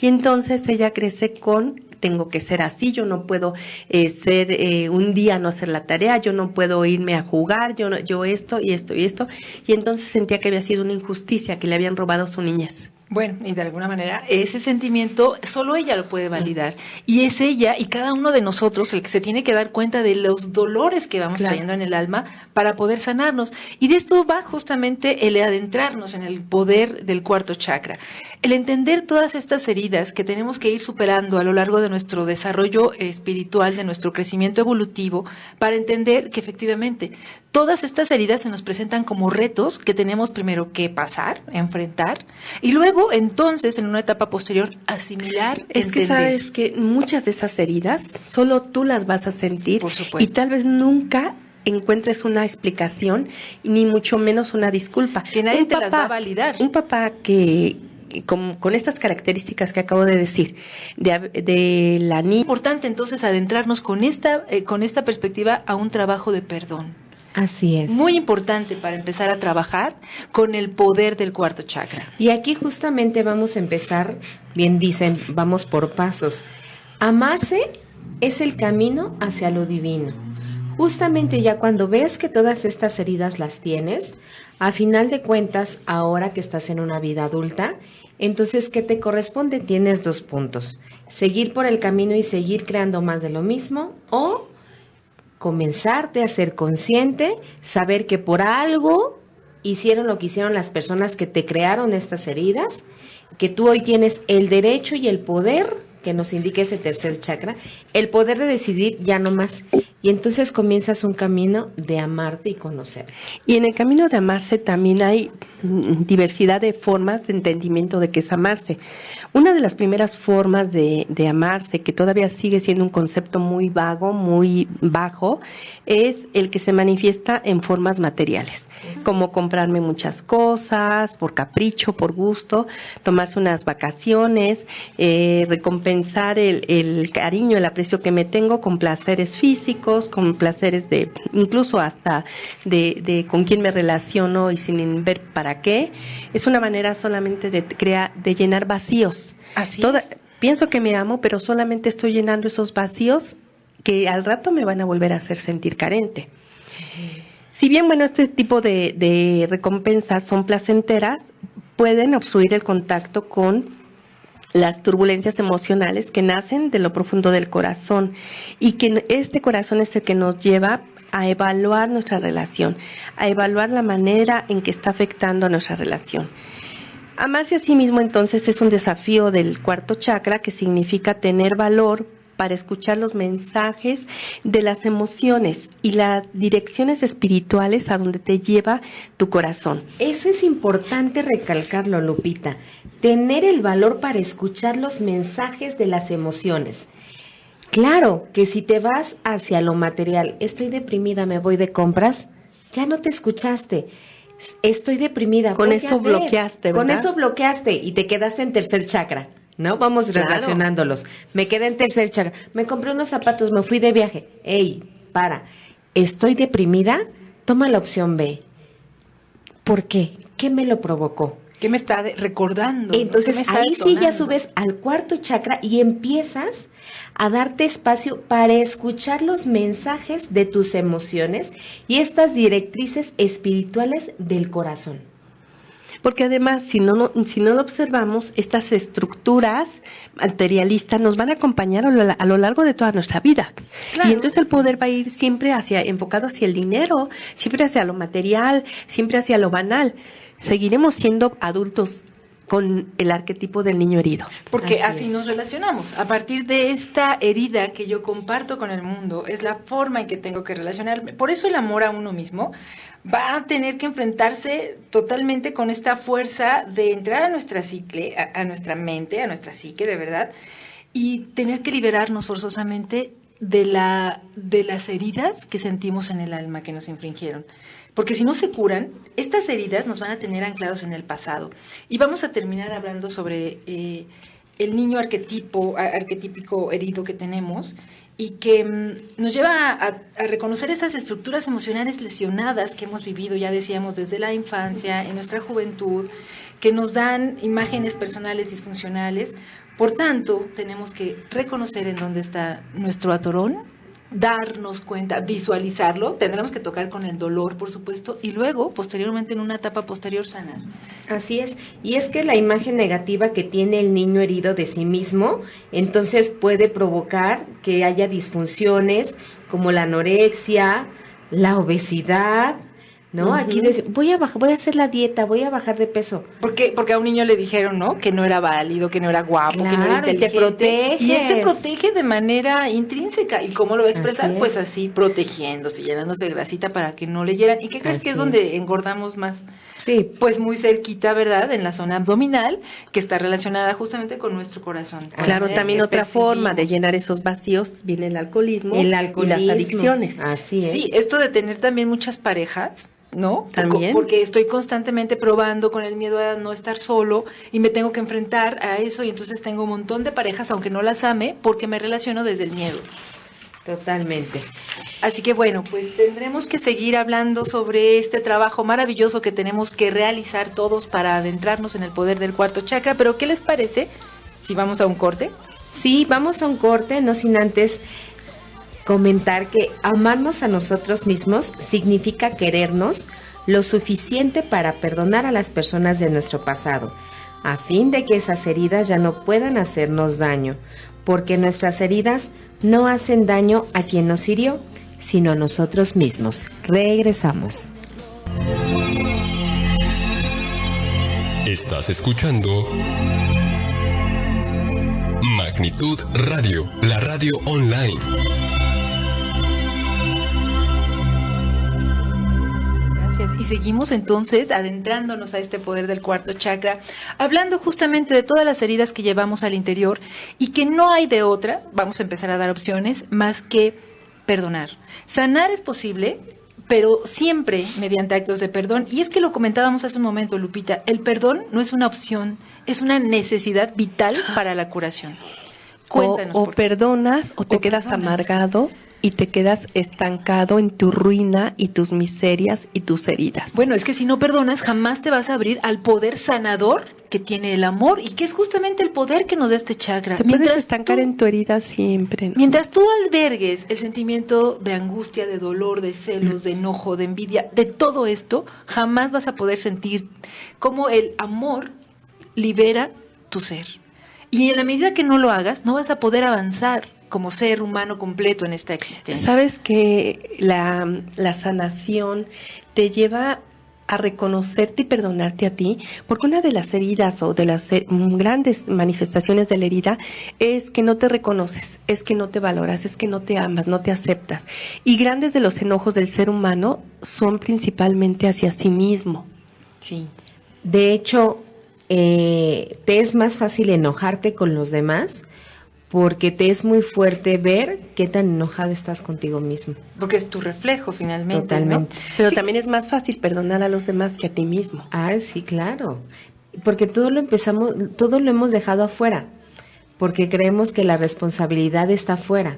Speaker 1: Y entonces ella crece con, tengo que ser así, yo no puedo ser un día no hacer la tarea, yo no puedo irme a jugar, yo esto y esto y esto, y entonces sentía que había sido una injusticia, que le habían robado su niñez.
Speaker 4: Bueno, y de alguna manera ese sentimiento solo ella lo puede validar. Y es ella y cada uno de nosotros el que se tiene que dar cuenta de los dolores que vamos trayendo en el alma para poder sanarnos. Y de esto va justamente el adentrarnos en el poder del cuarto chakra. El entender todas estas heridas que tenemos que ir superando a lo largo de nuestro desarrollo espiritual, de nuestro crecimiento evolutivo, para entender que efectivamente todas estas heridas se nos presentan como retos que tenemos primero que pasar, enfrentar, y luego entonces en una etapa posterior asimilar,
Speaker 1: es
Speaker 4: entender.
Speaker 1: Que sabes que muchas de esas heridas solo tú las vas a sentir.
Speaker 4: Por supuesto.
Speaker 1: Y tal vez nunca encuentres una explicación ni mucho menos una disculpa.
Speaker 4: Que nadie te las va a validar.
Speaker 1: Un papá que con estas características que acabo de decir, de la niña.
Speaker 4: Es importante entonces adentrarnos con esta perspectiva a un trabajo de perdón.
Speaker 3: Así es.
Speaker 4: Muy importante para empezar a trabajar con el poder del cuarto chakra.
Speaker 3: Y aquí justamente vamos a empezar, bien dicen, vamos por pasos. Amarse es el camino hacia lo divino. Justamente ya cuando ves que todas estas heridas las tienes, a final de cuentas, ahora que estás en una vida adulta, entonces, ¿qué te corresponde? Tienes 2 puntos. Seguir por el camino y seguir creando más de lo mismo, o comenzarte a ser consciente, saber que por algo hicieron lo que hicieron las personas que te crearon estas heridas, que tú hoy tienes el derecho y el poder, que nos indica ese tercer chakra, el poder de decidir ya no más. Y entonces comienzas un camino de amarte y conocer.
Speaker 1: Y en el camino de amarse también hay diversidad de formas de entendimiento de qué es amarse. Una de las primeras formas de amarse, que todavía sigue siendo un concepto muy vago, muy bajo, es el que se manifiesta en formas materiales, como comprarme muchas cosas, por capricho, por gusto, tomarse unas vacaciones, recompensar el cariño, el aprecio que me tengo con placeres físicos, con placeres de, incluso hasta de con quién me relaciono y sin ver para qué. Es una manera solamente de llenar vacíos.
Speaker 4: Así es.
Speaker 1: Pienso que me amo, pero solamente estoy llenando esos vacíos que al rato me van a volver a hacer sentir carente. Si bien, bueno, este tipo de recompensas son placenteras, pueden obstruir el contacto con las turbulencias emocionales que nacen de lo profundo del corazón, y que este corazón es el que nos lleva a evaluar nuestra relación, a evaluar la manera en que está afectando a nuestra relación. Amarse a sí mismo entonces es un desafío del cuarto chakra, que significa tener valor para escuchar los mensajes de las emociones y las direcciones espirituales a donde te lleva tu corazón.
Speaker 3: Eso es importante recalcarlo, Lupita. Tener el valor para escuchar los mensajes de las emociones. Claro que si te vas hacia lo material, estoy deprimida, me voy de compras, ya no te escuchaste. Estoy deprimida.
Speaker 1: Con eso bloqueaste, ¿verdad?
Speaker 3: Con eso bloqueaste y te quedaste en tercer chakra, ¿no? Vamos relacionándolos. Me quedé en tercer chakra. Me compré unos zapatos, me fui de viaje. ¡Ey, para! ¿Estoy deprimida? Toma la opción B. ¿Por qué? ¿Qué me lo provocó?
Speaker 4: ¿Qué me está recordando?
Speaker 3: Entonces
Speaker 4: ¿Qué me está
Speaker 3: ahí sí ya
Speaker 4: detonando?
Speaker 3: subes al cuarto chakra y empiezas a darte espacio para escuchar los mensajes de tus emociones y estas directrices espirituales del corazón.
Speaker 1: Porque además, si no lo observamos, estas estructuras materialistas nos van a acompañar a lo largo de toda nuestra vida.
Speaker 4: Claro.
Speaker 1: Y entonces el poder va a ir siempre enfocado hacia el dinero, siempre hacia lo material, siempre hacia lo banal. Seguiremos siendo adultos con el arquetipo del niño herido.
Speaker 4: Porque
Speaker 3: Así
Speaker 4: así
Speaker 3: es.
Speaker 4: nos relacionamos. A partir de esta herida que yo comparto con el mundo, es la forma en que tengo que relacionarme. Por eso el amor a uno mismo va a tener que enfrentarse totalmente con esta fuerza de entrar a nuestra psique, a nuestra mente, a nuestra psique, de verdad, y tener que liberarnos forzosamente de las heridas que sentimos en el alma que nos infringieron. Porque si no se curan, estas heridas nos van a tener anclados en el pasado. Y vamos a terminar hablando sobre el niño arquetípico herido que tenemos, y que nos lleva a reconocer esas estructuras emocionales lesionadas que hemos vivido, ya decíamos, desde la infancia, en nuestra juventud, que nos dan imágenes personales disfuncionales. Por tanto, tenemos que reconocer en dónde está nuestro atorón, darnos cuenta, visualizarlo, tendremos que tocar con el dolor, por supuesto, y luego, posteriormente, en una etapa posterior, sanar.
Speaker 3: Así es, y es que la imagen negativa que tiene el niño herido de sí mismo, entonces puede provocar que haya disfunciones como la anorexia, la obesidad, ¿no?
Speaker 1: Uh-huh.
Speaker 3: Aquí voy a hacer la dieta, voy a bajar de peso.
Speaker 4: Porque a un niño le dijeron, ¿no? Que no era válido, que no era guapo, que no era
Speaker 3: Claro, y te
Speaker 4: inteligente.
Speaker 3: proteges.
Speaker 4: Y él se protege de manera intrínseca. ¿Y cómo lo va a expresar?
Speaker 3: Así es.
Speaker 4: Pues así, protegiéndose, llenándose de grasita para que no le hieran. ¿Y qué crees
Speaker 3: Así
Speaker 4: que es donde
Speaker 3: es.
Speaker 4: engordamos más?
Speaker 3: Sí,
Speaker 4: Pues muy cerquita, ¿verdad? En la zona abdominal, que está relacionada justamente con nuestro corazón.
Speaker 1: Claro,
Speaker 4: Con
Speaker 1: también
Speaker 4: que
Speaker 1: otra forma de
Speaker 4: percibimos.
Speaker 1: llenar esos vacíos viene el alcoholismo,
Speaker 3: el
Speaker 1: y
Speaker 3: alcoholismo.
Speaker 1: las adicciones.
Speaker 3: Así es.
Speaker 4: Sí, esto de tener también muchas parejas, ¿no?
Speaker 1: También.
Speaker 4: Porque estoy constantemente probando con el miedo a no estar solo y me tengo que enfrentar a eso, y entonces tengo un montón de parejas, aunque no las ame, porque me relaciono desde el miedo.
Speaker 3: Totalmente.
Speaker 4: Así que bueno, pues tendremos que seguir hablando sobre este trabajo maravilloso que tenemos que realizar todos para adentrarnos en el poder del cuarto chakra, pero ¿qué les parece si vamos a un corte?
Speaker 3: Sí, vamos a un corte, no sin antes comentar que amarnos a nosotros mismos significa querernos lo suficiente para perdonar a las personas de nuestro pasado, a fin de que esas heridas ya no puedan hacernos daño, porque nuestras heridas no hacen daño a quien nos hirió, sino a nosotros mismos. Regresamos.
Speaker 2: Estás escuchando Magnitud Radio, la radio online.
Speaker 4: Y seguimos entonces adentrándonos a este poder del cuarto chakra, hablando justamente de todas las heridas que llevamos al interior y que no hay de otra, vamos a empezar a dar opciones, más que perdonar. Sanar es posible, pero siempre mediante actos de perdón. Y es que lo comentábamos hace un momento, Lupita, el perdón no es una opción, es una necesidad vital para la curación. Cuéntanos.
Speaker 1: O perdonas o te quedas amargado y te quedas estancado en tu ruina y tus miserias y tus heridas.
Speaker 4: Bueno, es que si no perdonas, jamás te vas a abrir al poder sanador que tiene el amor y que es justamente el poder que nos da este chakra.
Speaker 1: Te puedes estancar en tu herida siempre, ¿no?
Speaker 4: Mientras tú albergues el sentimiento de angustia, de dolor, de celos, de enojo, de envidia, de todo esto, jamás vas a poder sentir cómo el amor libera tu ser. Y en la medida que no lo hagas, no vas a poder avanzar como ser humano completo en esta existencia.
Speaker 1: Sabes que la sanación te lleva a reconocerte y perdonarte a ti, porque una de las heridas o de las grandes manifestaciones de la herida es que no te reconoces, es que no te valoras, es que no te amas, no te aceptas. Y grandes de los enojos del ser humano son principalmente hacia sí mismo.
Speaker 3: Sí. De hecho, te es más fácil enojarte con los demás porque te es muy fuerte ver qué tan enojado estás contigo mismo.
Speaker 4: Porque es tu reflejo finalmente.
Speaker 3: Totalmente.
Speaker 4: ¿No?
Speaker 1: Pero también es más fácil perdonar a los demás que a ti mismo.
Speaker 3: Ah, sí, claro. Porque todo lo hemos dejado afuera, porque creemos que la responsabilidad está afuera.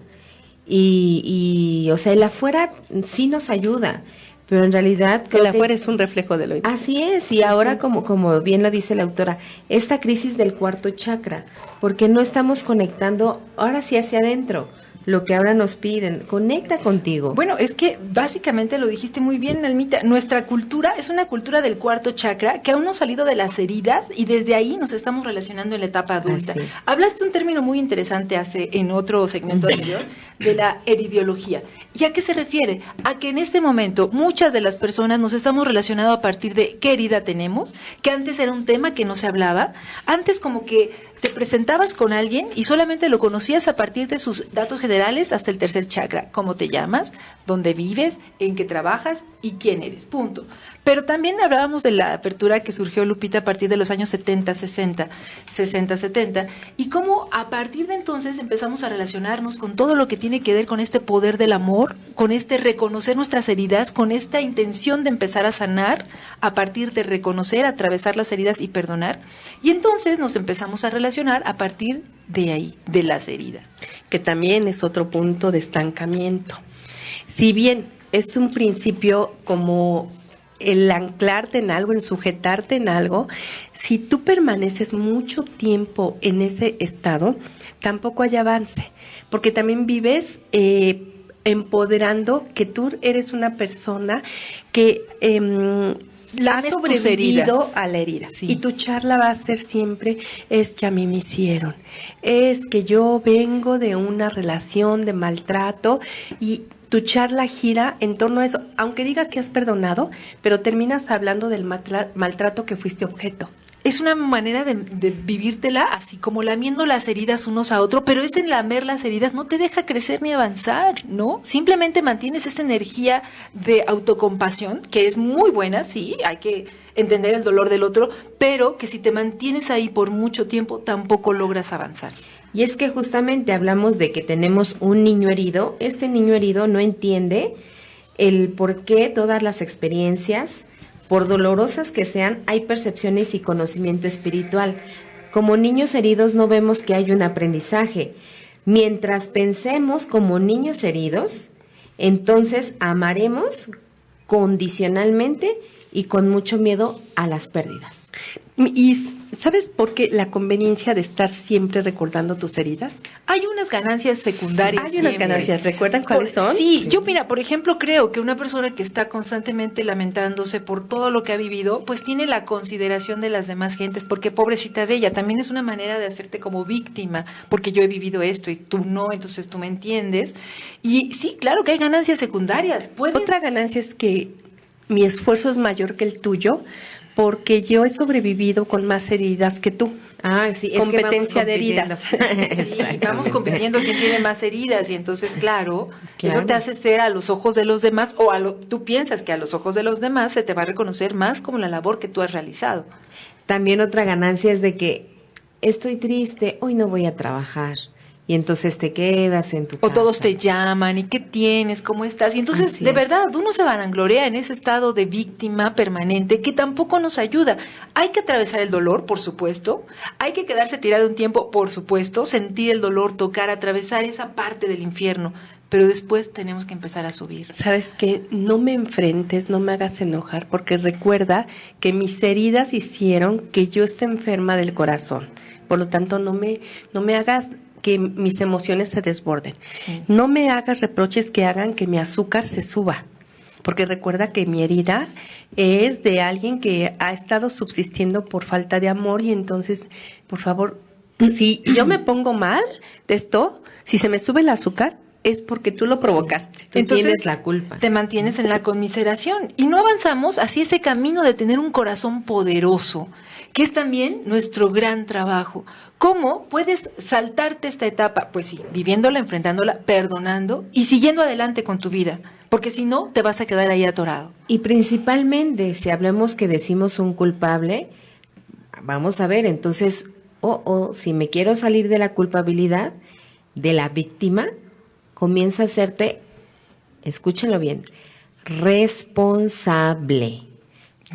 Speaker 3: Y o sea, el afuera sí nos ayuda, pero en realidad
Speaker 1: Que el afuera es un reflejo de lo interior.
Speaker 3: Así es, y ahora como bien lo dice la autora, esta crisis del cuarto chakra, porque no estamos conectando ahora sí hacia adentro, lo que ahora nos piden, conecta contigo.
Speaker 4: Bueno, es que básicamente lo dijiste muy bien, Almita, nuestra cultura es una cultura del cuarto chakra que aún no ha salido de las heridas y desde ahí nos estamos relacionando en la etapa adulta.
Speaker 3: Así es.
Speaker 4: Hablaste un término muy interesante en otro segmento anterior de la heridiología. ¿Y a qué se refiere? A que en este momento muchas de las personas nos estamos relacionando a partir de qué herida tenemos, que antes era un tema que no se hablaba, antes como que te presentabas con alguien y solamente lo conocías a partir de sus datos generales hasta el tercer chakra, cómo te llamas, dónde vives, en qué trabajas y quién eres, punto. Pero también hablábamos de la apertura que surgió, Lupita, a partir de los años 70, 60, 60, 70, y cómo a partir de entonces empezamos a relacionarnos con todo lo que tiene que ver con este poder del amor, con este reconocer nuestras heridas, con esta intención de empezar a sanar a partir de reconocer, atravesar las heridas y perdonar. Y entonces nos empezamos a relacionar a partir de ahí, de las heridas.
Speaker 1: Que también es otro punto de estancamiento. Si bien es un principio como el anclarte en algo, en sujetarte en algo, si tú permaneces mucho tiempo en ese estado, tampoco hay avance, porque también vives empoderando que tú eres una persona que ha sobrevivido a la herida. Sí. Y tu charla va a ser siempre, es que a mí me hicieron, es que yo vengo de una relación de maltrato y tu charla gira en torno a eso, aunque digas que has perdonado, pero terminas hablando del maltrato que fuiste objeto.
Speaker 4: Es una manera de vivírtela así como lamiendo las heridas unos a otros, pero ese lamer las heridas no te deja crecer ni avanzar, ¿no? Simplemente mantienes esta energía de autocompasión, que es muy buena, sí, hay que entender el dolor del otro, pero que si te mantienes ahí por mucho tiempo tampoco logras avanzar.
Speaker 3: Y es que justamente hablamos de que tenemos un niño herido. Este niño herido no entiende el por qué todas las experiencias, por dolorosas que sean, hay percepciones y conocimiento espiritual. Como niños heridos no vemos que hay un aprendizaje. Mientras pensemos como niños heridos, entonces amaremos condicionalmente y con mucho miedo a las pérdidas.
Speaker 1: ¿Y sabes por qué la conveniencia de estar siempre recordando tus heridas?
Speaker 4: Hay unas ganancias secundarias.
Speaker 1: Hay unas ganancias, ¿recuerdan cuáles son?
Speaker 4: Sí, yo mira, por ejemplo, creo que una persona que está constantemente lamentándose por todo lo que ha vivido, pues tiene la consideración de las demás gentes, porque pobrecita de ella, también es una manera de hacerte como víctima, porque yo he vivido esto y tú no, entonces tú me entiendes. Y sí, claro que hay ganancias secundarias.
Speaker 1: Otra ganancia es que mi esfuerzo es mayor que el tuyo, porque yo he sobrevivido con más heridas que tú.
Speaker 3: Ah, sí, es
Speaker 1: competencia de heridas.
Speaker 4: Sí, vamos compitiendo quién tiene más heridas y entonces, claro, eso te hace ser a los ojos de los demás tú piensas que a los ojos de los demás se te va a reconocer más como la labor que tú has realizado.
Speaker 3: También otra ganancia es de que estoy triste, hoy no voy a trabajar. Y entonces te quedas en tu casa.
Speaker 4: O todos te llaman, ¿y qué tienes? ¿Cómo estás? Y entonces, de verdad, uno se vanagloria en ese estado de víctima permanente que tampoco nos ayuda. Hay que atravesar el dolor, por supuesto. Hay que quedarse tirado un tiempo, por supuesto. Sentir el dolor, tocar, atravesar esa parte del infierno. Pero después tenemos que empezar a subir.
Speaker 1: ¿Sabes qué? No me enfrentes, no me hagas enojar, porque recuerda que mis heridas hicieron que yo esté enferma del corazón. Por lo tanto, no me hagas que mis emociones se desborden. Sí. No me hagas reproches que hagan que mi azúcar se suba, porque recuerda que mi herida es de alguien que ha estado subsistiendo por falta de amor y entonces, por favor, si yo me pongo mal de esto, si se me sube el azúcar, es porque tú lo provocaste.
Speaker 3: Sí, entonces tienes la culpa.
Speaker 4: Te mantienes en la conmiseración y no avanzamos hacia ese camino de tener un corazón poderoso, que es también nuestro gran trabajo. ¿Cómo puedes saltarte esta etapa? Pues sí, viviéndola, enfrentándola, perdonando y siguiendo adelante con tu vida, porque si no, te vas a quedar ahí atorado.
Speaker 3: Y principalmente, si hablamos que decimos un culpable, vamos a ver, entonces, si me quiero salir de la culpabilidad, de la víctima, comienza a hacerte, escúchenlo bien, responsable.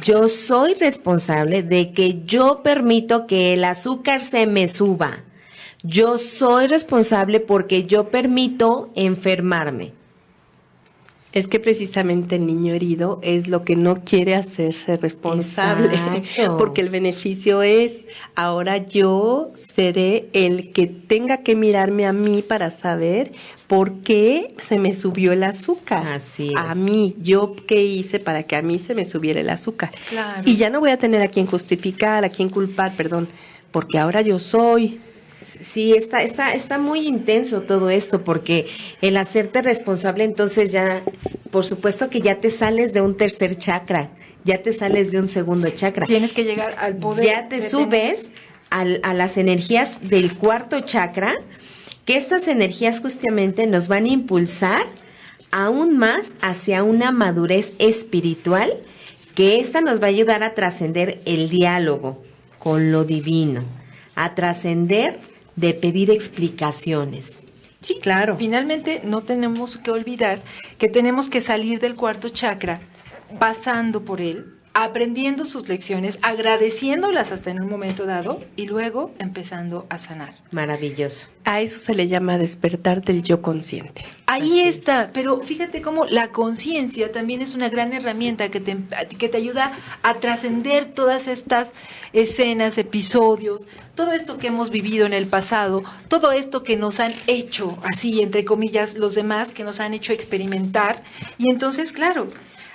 Speaker 3: Yo soy responsable de que yo permito que el azúcar se me suba. Yo soy responsable porque yo permito enfermarme.
Speaker 1: Es que precisamente el niño herido es lo que no quiere hacerse responsable. Exacto. Porque el beneficio es, ahora yo seré el que tenga que mirarme a mí para saber por qué se me subió el azúcar.
Speaker 3: Así es.
Speaker 1: A mí, yo qué hice para que a mí se me subiera el azúcar.
Speaker 4: Claro.
Speaker 1: Y ya no voy a tener a quien justificar, a quien culpar, porque ahora yo soy.
Speaker 3: Sí, está muy intenso todo esto, porque el hacerte responsable, entonces ya, por supuesto que ya te sales de un tercer chakra, ya te sales de un segundo chakra.
Speaker 4: Tienes que llegar al poder.
Speaker 3: Ya te subes a las energías del cuarto chakra, que estas energías justamente nos van a impulsar aún más hacia una madurez espiritual, que esta nos va a ayudar a trascender el diálogo con lo divino, a trascender de pedir explicaciones.
Speaker 4: Sí, claro. Finalmente no tenemos que olvidar que tenemos que salir del cuarto chakra pasando por él, aprendiendo sus lecciones, agradeciéndolas hasta en un momento dado y luego empezando a sanar.
Speaker 3: Maravilloso.
Speaker 1: A eso se le llama despertar del yo consciente.
Speaker 4: Ahí está, pero fíjate cómo la conciencia también es una gran herramienta que te ayuda a trascender todas estas escenas, episodios, todo esto que hemos vivido en el pasado, todo esto que nos han hecho, así entre comillas, los demás, que nos han hecho experimentar. Y entonces, claro,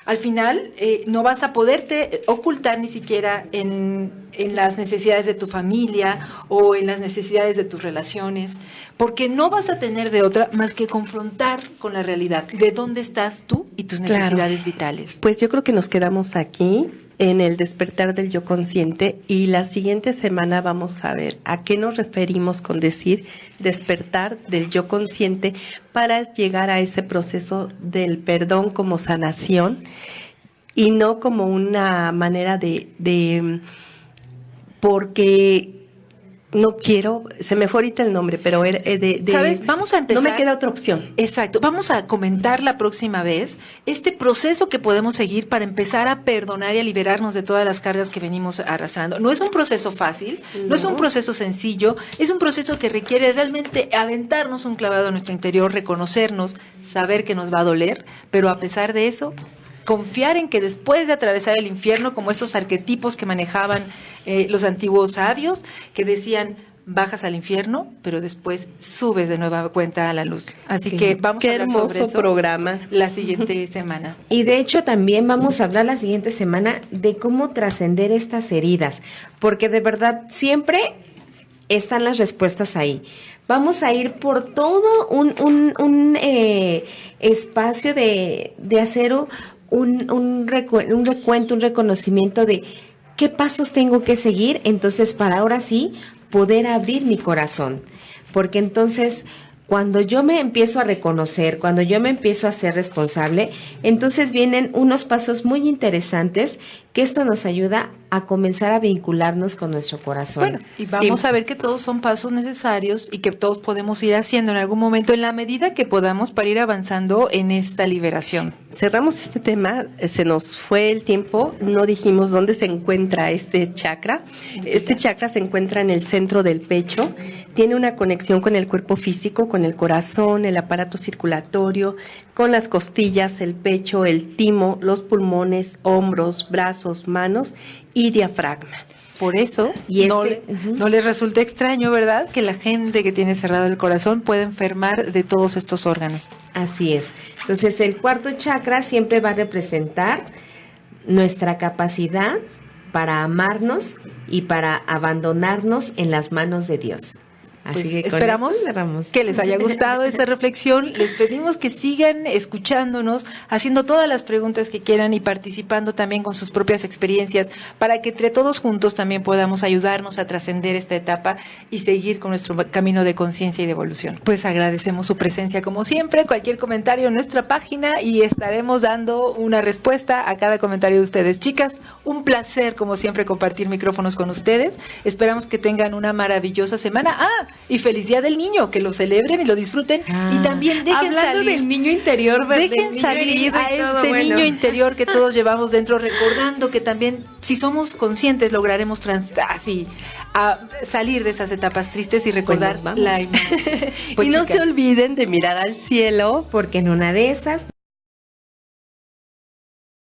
Speaker 4: al final no vas a poderte ocultar ni siquiera en las necesidades de tu familia o en las necesidades de tus relaciones, porque no vas a tener de otra más que confrontar con la realidad de dónde estás tú y tus necesidades vitales.
Speaker 1: Pues yo creo que nos quedamos aquí en el despertar del yo consciente y la siguiente semana vamos a ver a qué nos referimos con decir despertar del yo consciente para llegar a ese proceso del perdón como sanación y no como una manera de porque no quiero, se me fue ahorita el nombre, pero
Speaker 4: ¿sabes? Vamos a empezar.
Speaker 1: No me queda otra opción.
Speaker 4: Exacto. Vamos a comentar la próxima vez este proceso que podemos seguir para empezar a perdonar y a liberarnos de todas las cargas que venimos arrastrando. No es un proceso fácil, no es un proceso sencillo, es un proceso que requiere realmente aventarnos un clavado en nuestro interior, reconocernos, saber que nos va a doler, pero a pesar de eso, confiar en que después de atravesar el infierno, como estos arquetipos que manejaban los antiguos sabios, que decían, bajas al infierno, pero después subes de nueva cuenta a la luz. Así que vamos a hablar sobre eso
Speaker 1: programa
Speaker 4: la siguiente semana.
Speaker 3: Y de hecho también vamos a hablar la siguiente semana de cómo trascender estas heridas, porque de verdad siempre están las respuestas ahí. Vamos a ir por todo un espacio de hacer un recuento, un reconocimiento de qué pasos tengo que seguir, entonces para ahora sí poder abrir mi corazón, porque entonces cuando yo me empiezo a reconocer, cuando yo me empiezo a ser responsable, entonces vienen unos pasos muy interesantes que esto nos ayuda a comenzar a vincularnos con nuestro corazón.
Speaker 4: Bueno, y vamos a ver que todos son pasos necesarios y que todos podemos ir haciendo en algún momento en la medida que podamos para ir avanzando en esta liberación.
Speaker 1: Cerramos este tema, se nos fue el tiempo, no dijimos dónde se encuentra este chakra. Este chakra se encuentra en el centro del pecho, tiene una conexión con el cuerpo físico, con el corazón, el aparato circulatorio, con las costillas, el pecho, el timo, los pulmones, hombros, brazos, manos y diafragma.
Speaker 4: Por eso no les resulta extraño, ¿verdad?, que la gente que tiene cerrado el corazón puede enfermar de todos estos órganos.
Speaker 3: Así es. Entonces el cuarto chakra siempre va a representar nuestra capacidad para amarnos y para abandonarnos en las manos de Dios. Así
Speaker 4: Pues
Speaker 3: que
Speaker 4: esperamos que les haya gustado esta reflexión. Les pedimos que sigan escuchándonos, haciendo todas las preguntas que quieran y participando también con sus propias experiencias para que entre todos juntos también podamos ayudarnos a trascender esta etapa y seguir con nuestro camino de conciencia y de evolución. Pues agradecemos su presencia como siempre, cualquier comentario en nuestra página y estaremos dando una respuesta a cada comentario de ustedes. Chicas, un placer como siempre compartir micrófonos con ustedes. Esperamos que tengan una maravillosa semana. Y feliz Día del Niño, que lo celebren y lo disfruten. Y también dejen salir
Speaker 3: del niño interior,
Speaker 4: dejen salir a este niño interior que todos llevamos dentro, recordando que también, si somos conscientes, lograremos a salir de esas etapas tristes y recordar la imagen.
Speaker 1: Pues, y no se olviden de mirar al cielo,
Speaker 3: porque en una de esas